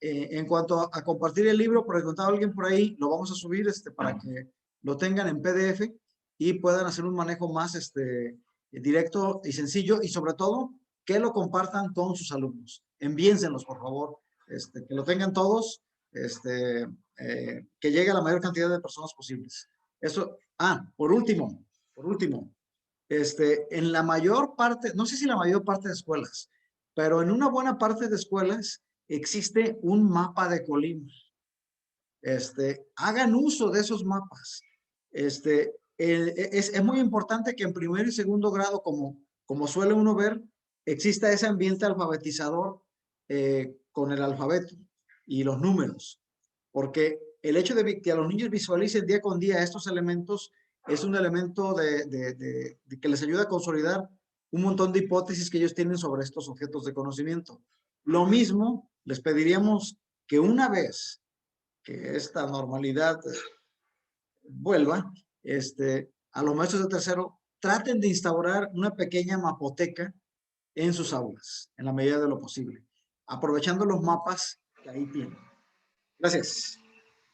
En cuanto a compartir el libro, preguntaba alguien por ahí, lo vamos a subir para que lo tengan en PDF y puedan hacer un manejo más directo y sencillo, y sobre todo que lo compartan con sus alumnos. Envíenselos, por favor, que lo tengan todos, que llegue a la mayor cantidad de personas posibles. Eso, por último, en la mayor parte, no sé si la mayor parte de escuelas, pero en una buena parte de escuelas existe un mapa de Colima. Hagan uso de esos mapas. Es muy importante que en primer y segundo grado, como suele uno ver, exista ese ambiente alfabetizador con el alfabeto y los números, porque el hecho de que a los niños visualicen día con día estos elementos es un elemento de que les ayuda a consolidar un montón de hipótesis que ellos tienen sobre estos objetos de conocimiento. Lo mismo les pediríamos que una vez que esta normalidad vuelva, a los maestros de tercero traten de instaurar una pequeña mapoteca en sus aulas, en la medida de lo posible, aprovechando los mapas que ahí tienen. Gracias.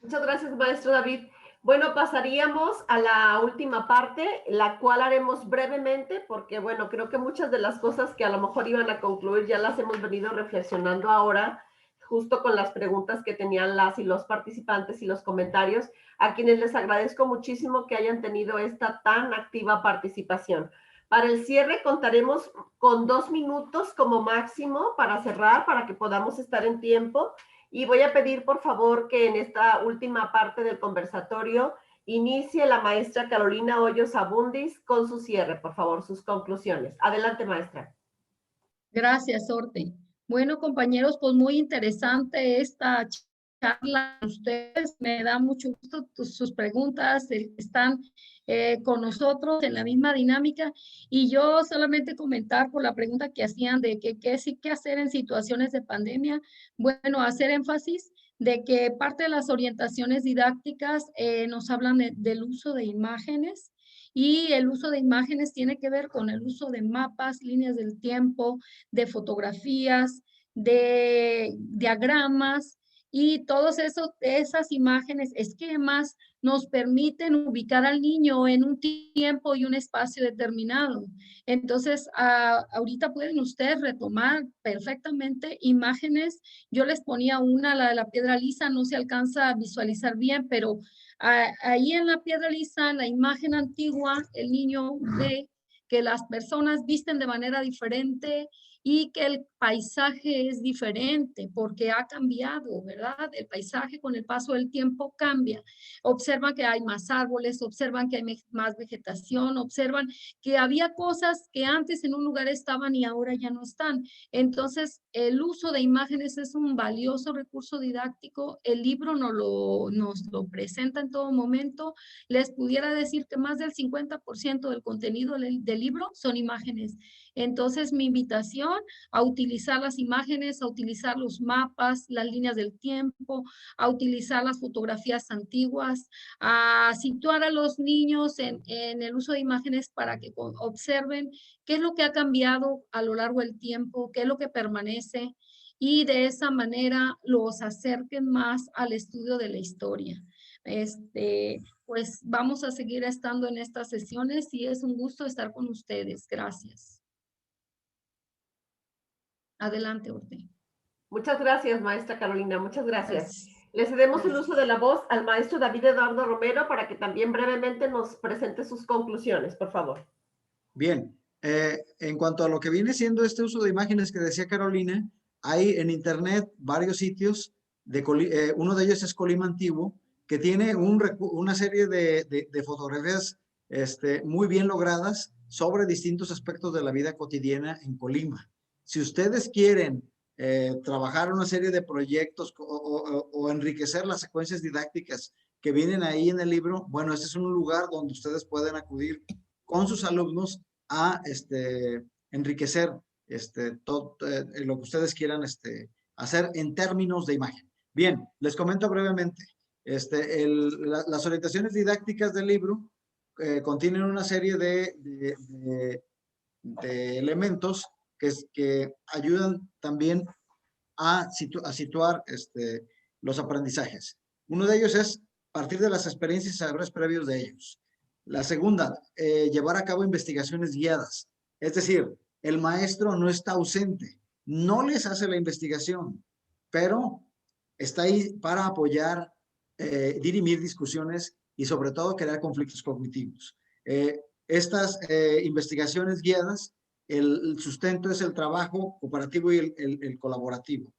Muchas gracias, maestro David. Bueno, pasaríamos a la última parte, la cual haremos brevemente, porque bueno, creo que muchas de las cosas que a lo mejor iban a concluir ya las hemos venido reflexionando ahora, justo con las preguntas que tenían las y los participantes y los comentarios, a quienes les agradezco muchísimo que hayan tenido esta tan activa participación. Para el cierre contaremos con 2 minutos como máximo para cerrar, para que podamos estar en tiempo. Y voy a pedir, por favor, que en esta última parte del conversatorio inicie la maestra Carolina Hoyos Abundis con su cierre, por favor, sus conclusiones. Adelante, maestra. Gracias, Orte. Bueno, compañeros, pues muy interesante esta charla. Ustedes me da mucho gusto sus preguntas, están con nosotros en la misma dinámica, y yo solamente comentar por la pregunta que hacían de qué hacer en situaciones de pandemia. Bueno, hacer énfasis de que parte de las orientaciones didácticas nos hablan del uso de imágenes, y el uso de imágenes tiene que ver con el uso de mapas, líneas del tiempo, de fotografías, de diagramas, y todas esas imágenes, esquemas, nos permiten ubicar al niño en un tiempo y un espacio determinado. Entonces, ahorita pueden ustedes retomar perfectamente imágenes. Yo les ponía una, la de la piedra lisa, no se alcanza a visualizar bien, pero ahí en la piedra lisa, en la imagen antigua, el niño ve que las personas visten de manera diferente y que el paisaje es diferente porque ha cambiado, ¿verdad? El paisaje con el paso del tiempo cambia. Observan que hay más árboles, observan que hay más vegetación, observan que había cosas que antes en un lugar estaban y ahora ya no están. Entonces, el uso de imágenes es un valioso recurso didáctico. El libro nos lo presenta en todo momento. Les pudiera decir que más del 50% del contenido del libro son imágenes. Entonces, mi invitación a utilizar las imágenes, a utilizar los mapas, las líneas del tiempo, a utilizar las fotografías antiguas, a situar a los niños en el uso de imágenes para que observen qué es lo que ha cambiado a lo largo del tiempo, qué es lo que permanece, y de esa manera los acerquen más al estudio de la historia. Pues vamos a seguir estando en estas sesiones y es un gusto estar con ustedes. Gracias. Adelante, Orte. Muchas gracias, maestra Carolina, muchas gracias. Gracias. Le cedemos el uso de la voz al maestro David Eduardo Romero para que también brevemente nos presente sus conclusiones, por favor. Bien, en cuanto a lo que viene siendo este uso de imágenes que decía Carolina, hay en internet varios sitios, uno de ellos es Colima Antiguo, que tiene una serie de fotografías muy bien logradas sobre distintos aspectos de la vida cotidiana en Colima. Si ustedes quieren trabajar una serie de proyectos o enriquecer las secuencias didácticas que vienen ahí en el libro, bueno, este es un lugar donde ustedes pueden acudir con sus alumnos a enriquecer todo lo que ustedes quieran hacer en términos de imagen. Bien, les comento brevemente. Las orientaciones didácticas del libro contienen una serie de elementos que ayudan también a situar los aprendizajes. Uno de ellos es partir de las experiencias y saberes previos de ellos. La segunda, llevar a cabo investigaciones guiadas. Es decir, el maestro no está ausente, no les hace la investigación, pero está ahí para apoyar, dirimir discusiones y sobre todo crear conflictos cognitivos. Estas investigaciones guiadas, el sustento es el trabajo cooperativo y el colaborativo.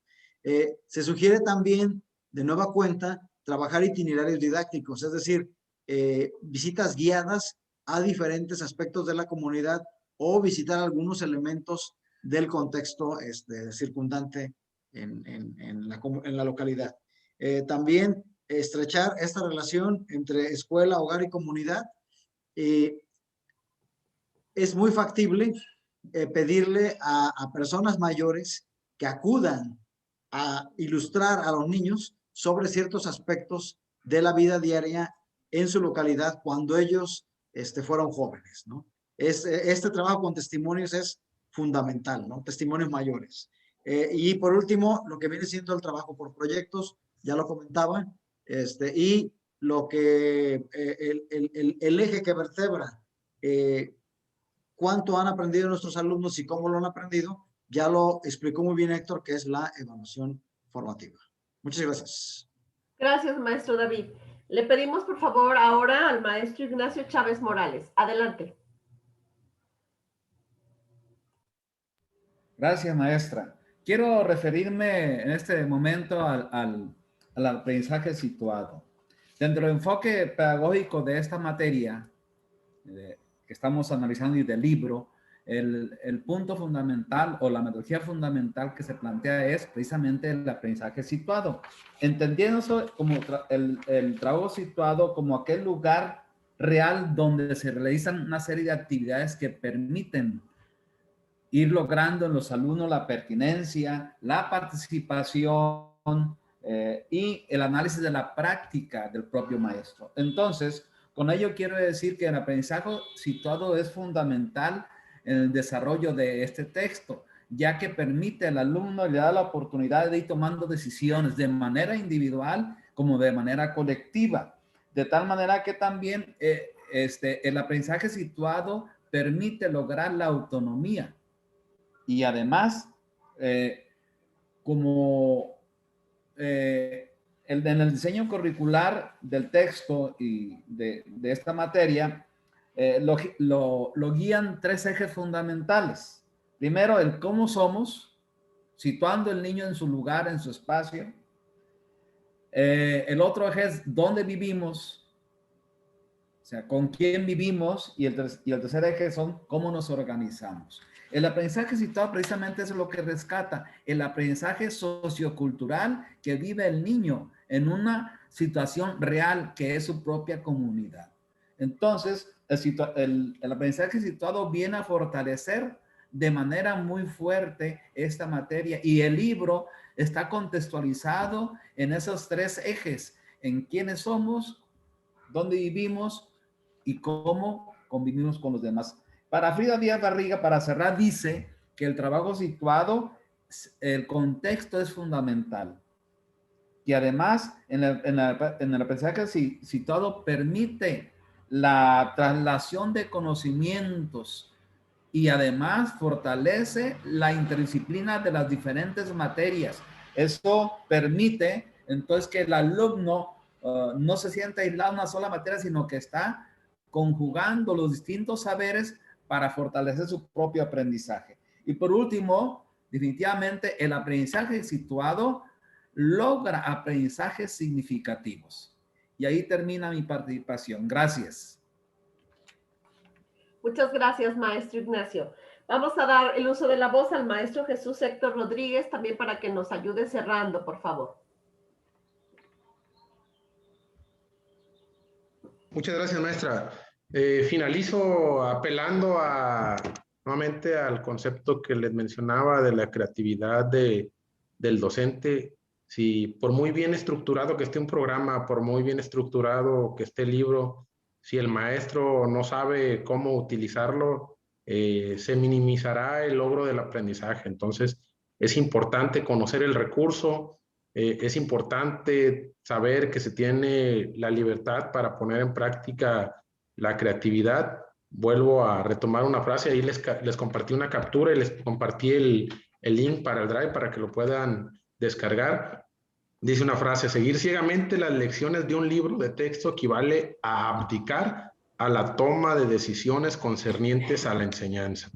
Se sugiere también, de nueva cuenta, trabajar itinerarios didácticos, es decir, visitas guiadas a diferentes aspectos de la comunidad o visitar algunos elementos del contexto circundante en la localidad. También estrechar esta relación entre escuela, hogar y comunidad. Es muy factible pedirle a personas mayores que acudan a ilustrar a los niños sobre ciertos aspectos de la vida diaria en su localidad cuando ellos fueron jóvenes, ¿no? Este trabajo con testimonios es fundamental, ¿no? Testimonios mayores. Y por último, lo que viene siendo el trabajo por proyectos, ya lo comentaba, y lo que el eje que vertebra cuánto han aprendido nuestros alumnos y cómo lo han aprendido, ya lo explicó muy bien Héctor, que es la evaluación formativa. Muchas gracias. Gracias, maestro David. Le pedimos, por favor, ahora al maestro Ignacio Chávez Morales. Adelante. Gracias, maestra. Quiero referirme en este momento al aprendizaje situado. Dentro del enfoque pedagógico de esta materia que estamos analizando y del libro, el punto fundamental o la metodología fundamental que se plantea es precisamente el aprendizaje situado, entendiéndose como el trabajo situado como aquel lugar real donde se realizan una serie de actividades que permiten ir logrando en los alumnos la pertinencia, la participación y el análisis de la práctica del propio maestro. Entonces, con ello quiero decir que el aprendizaje situado es fundamental en el desarrollo de este texto, ya que permite al alumno, le da la oportunidad de ir tomando decisiones de manera individual como de manera colectiva, de tal manera que también el aprendizaje situado permite lograr la autonomía y además en el diseño curricular del texto y de esta materia, lo guían tres ejes fundamentales. Primero, el cómo somos, situando el niño en su lugar, en su espacio. El otro eje es dónde vivimos, o sea, con quién vivimos, y el tercer eje son cómo nos organizamos. El aprendizaje situado precisamente es lo que rescata, el aprendizaje sociocultural que vive el niño en una situación real que es su propia comunidad. Entonces, el aprendizaje situado viene a fortalecer de manera muy fuerte esta materia, y el libro está contextualizado en esos tres ejes, en quiénes somos, dónde vivimos y cómo convivimos con los demás. Para Frida Díaz Barriga, para cerrar, dice que el trabajo situado, el contexto es fundamental. Y además, en el aprendizaje situado permite la traslación de conocimientos y además fortalece la interdisciplina de las diferentes materias. Eso permite entonces que el alumno no se sienta aislado en una sola materia, sino que está conjugando los distintos saberes para fortalecer su propio aprendizaje. Y por último, definitivamente el aprendizaje situado logra aprendizajes significativos. Y ahí termina mi participación. Gracias. Muchas gracias, maestro Ignacio. Vamos a dar el uso de la voz al maestro Jesús Héctor Rodríguez, también para que nos ayude cerrando, por favor. Muchas gracias, maestra. Finalizo apelando nuevamente al concepto que les mencionaba de la creatividad del docente. Si por muy bien estructurado que esté un programa, por muy bien estructurado que esté el libro, si el maestro no sabe cómo utilizarlo, se minimizará el logro del aprendizaje. Entonces, es importante conocer el recurso, es importante saber que se tiene la libertad para poner en práctica la creatividad. Vuelvo a retomar una frase, ahí les compartí una captura y les compartí el link para el Drive para que lo puedan descargar. Dice una frase: seguir ciegamente las lecciones de un libro de texto equivale a abdicar a la toma de decisiones concernientes a la enseñanza.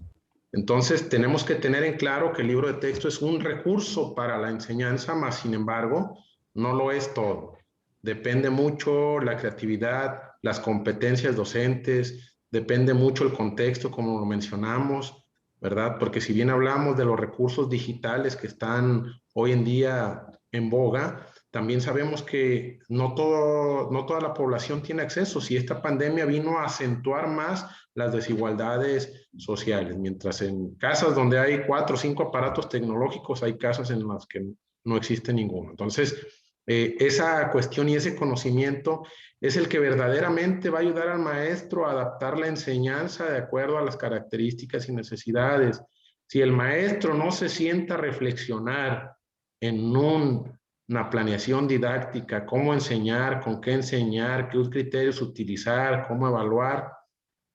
Entonces, tenemos que tener en claro que el libro de texto es un recurso para la enseñanza, mas sin embargo, no lo es todo. Depende mucho la creatividad, las competencias docentes, depende mucho el contexto, como lo mencionamos, ¿verdad? Porque si bien hablamos de los recursos digitales que están hoy en día en boga, también sabemos que no toda la población tiene acceso. Si esta pandemia vino a acentuar más las desigualdades sociales, mientras en casas donde hay 4 o 5 aparatos tecnológicos, hay casas en las que no existe ninguno. Entonces, esa cuestión y ese conocimiento es el que verdaderamente va a ayudar al maestro a adaptar la enseñanza de acuerdo a las características y necesidades. Si el maestro no se sienta a reflexionar en una planeación didáctica, cómo enseñar, con qué enseñar, qué criterios utilizar, cómo evaluar,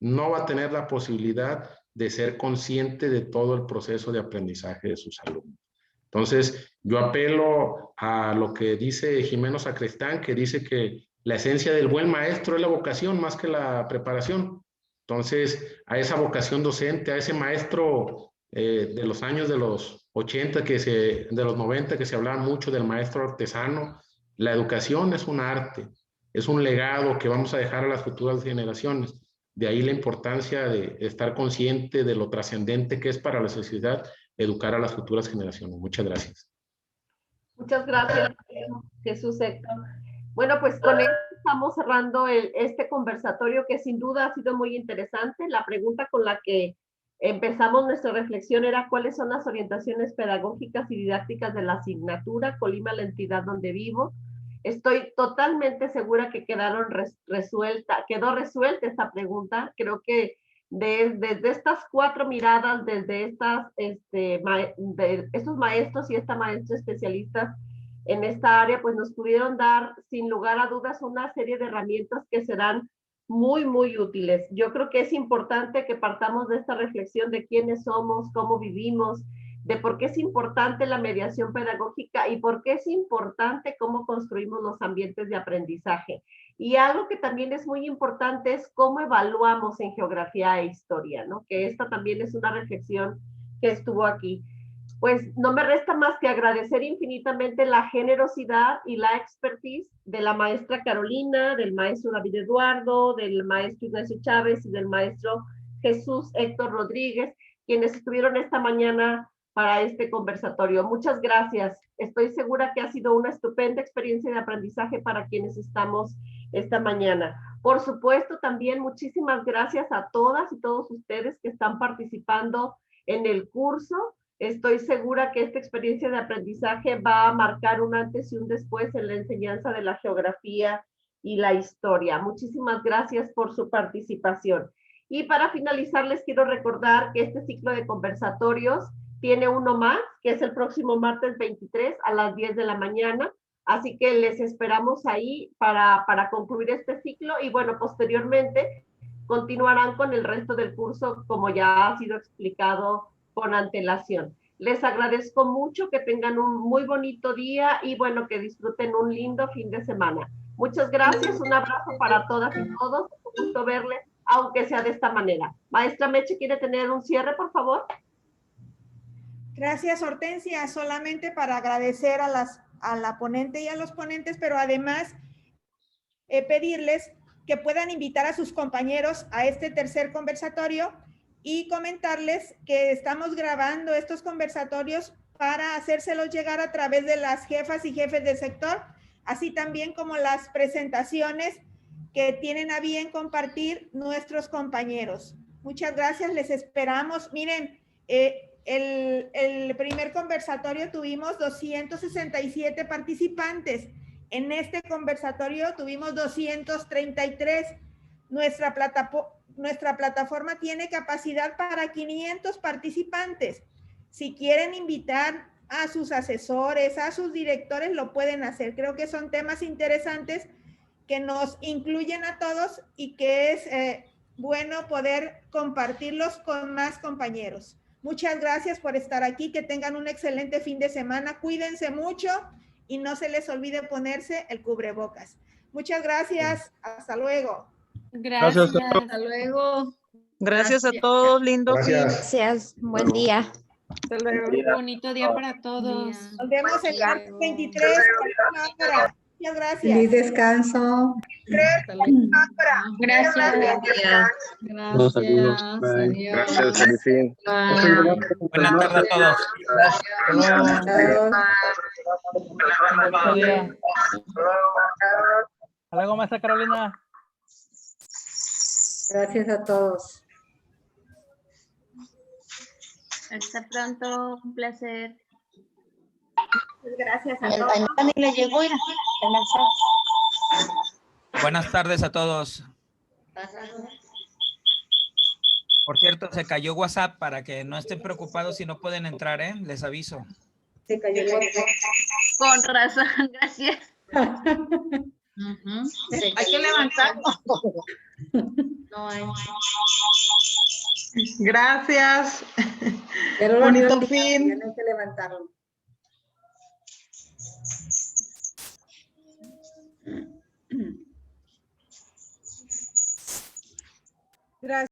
no va a tener la posibilidad de ser consciente de todo el proceso de aprendizaje de sus alumnos. Entonces, yo apelo a lo que dice Jimeno Sacristán, que dice que la esencia del buen maestro es la vocación más que la preparación. Entonces, a esa vocación docente, a ese maestro de los años de los 80, de los 90, que se hablaba mucho del maestro artesano, la educación es un arte, es un legado que vamos a dejar a las futuras generaciones. De ahí la importancia de estar consciente de lo trascendente que es para la sociedad educar a las futuras generaciones. Muchas gracias. Muchas gracias, Jesús Héctor. Bueno, pues con esto estamos cerrando este conversatorio que sin duda ha sido muy interesante. La pregunta con la que empezamos nuestra reflexión era: ¿cuáles son las orientaciones pedagógicas y didácticas de la asignatura Colima, la entidad donde vivo? Estoy totalmente segura que quedó resuelta esta pregunta. Creo que desde estas 4 miradas, desde estos maestros y esta maestra especialistas en esta área, pues nos pudieron dar, sin lugar a dudas, una serie de herramientas que serán muy, muy útiles. Yo creo que es importante que partamos de esta reflexión de quiénes somos, cómo vivimos, de por qué es importante la mediación pedagógica y por qué es importante cómo construimos los ambientes de aprendizaje. Y algo que también es muy importante es cómo evaluamos en geografía e historia, ¿no? Que esta también es una reflexión que estuvo aquí. Pues no me resta más que agradecer infinitamente la generosidad y la expertise de la maestra Carolina, del maestro David Eduardo, del maestro Ignacio Chávez y del maestro Jesús Héctor Rodríguez, quienes estuvieron esta mañana para este conversatorio. Muchas gracias. Estoy segura que ha sido una estupenda experiencia de aprendizaje para quienes estamos esta mañana. Por supuesto, también muchísimas gracias a todas y todos ustedes que están participando en el curso. Estoy segura que esta experiencia de aprendizaje va a marcar un antes y un después en la enseñanza de la geografía y la historia. Muchísimas gracias por su participación. Y para finalizar, les quiero recordar que este ciclo de conversatorios tiene uno más, que es el próximo martes 23 a las 10 de la mañana. Así que les esperamos ahí para concluir este ciclo y bueno, posteriormente continuarán con el resto del curso como ya ha sido explicado con antelación. Les agradezco mucho, que tengan un muy bonito día y bueno, que disfruten un lindo fin de semana. Muchas gracias, un abrazo para todas y todos, un gusto verles, aunque sea de esta manera. Maestra Meche, ¿quiere tener un cierre, por favor? Gracias, Hortensia. Solamente para agradecer a la ponente y a los ponentes, pero además pedirles que puedan invitar a sus compañeros a este tercer conversatorio y comentarles que estamos grabando estos conversatorios para hacérselos llegar a través de las jefas y jefes del sector, así también como las presentaciones que tienen a bien compartir nuestros compañeros. Muchas gracias, les esperamos. Miren, el primer conversatorio tuvimos 267 participantes. En este conversatorio tuvimos 233. Nuestra plataforma tiene capacidad para 500 participantes. Si quieren invitar a sus asesores, a sus directores, lo pueden hacer. Creo que son temas interesantes que nos incluyen a todos y que es bueno poder compartirlos con más compañeros. Muchas gracias por estar aquí. Que tengan un excelente fin de semana. Cuídense mucho y no se les olvide ponerse el cubrebocas. Muchas gracias. Hasta luego. Gracias. Hasta luego. Gracias a todos, lindo fin. Gracias, buen día. Hasta luego. Bonito día para todos. Nos vemos el martes 23 a la misma hora. Muchas gracias. Feliz descanso. Gracias. Gracias. Adiós. Gracias, feliz fin. Buenas tardes a todos. Hasta luego, maestra Carolina. Gracias a todos. Hasta pronto, un placer. Gracias a todos. También le llegó el mensaje. Buenas tardes a todos. Por cierto, se cayó WhatsApp para que no estén preocupados si no pueden entrar, ¿eh? Les aviso. Se cayó el WhatsApp. Con razón, gracias. Hay que levantarlo. No hay. Gracias. Pero Bonito fin. hay que levantarlo. Gracias.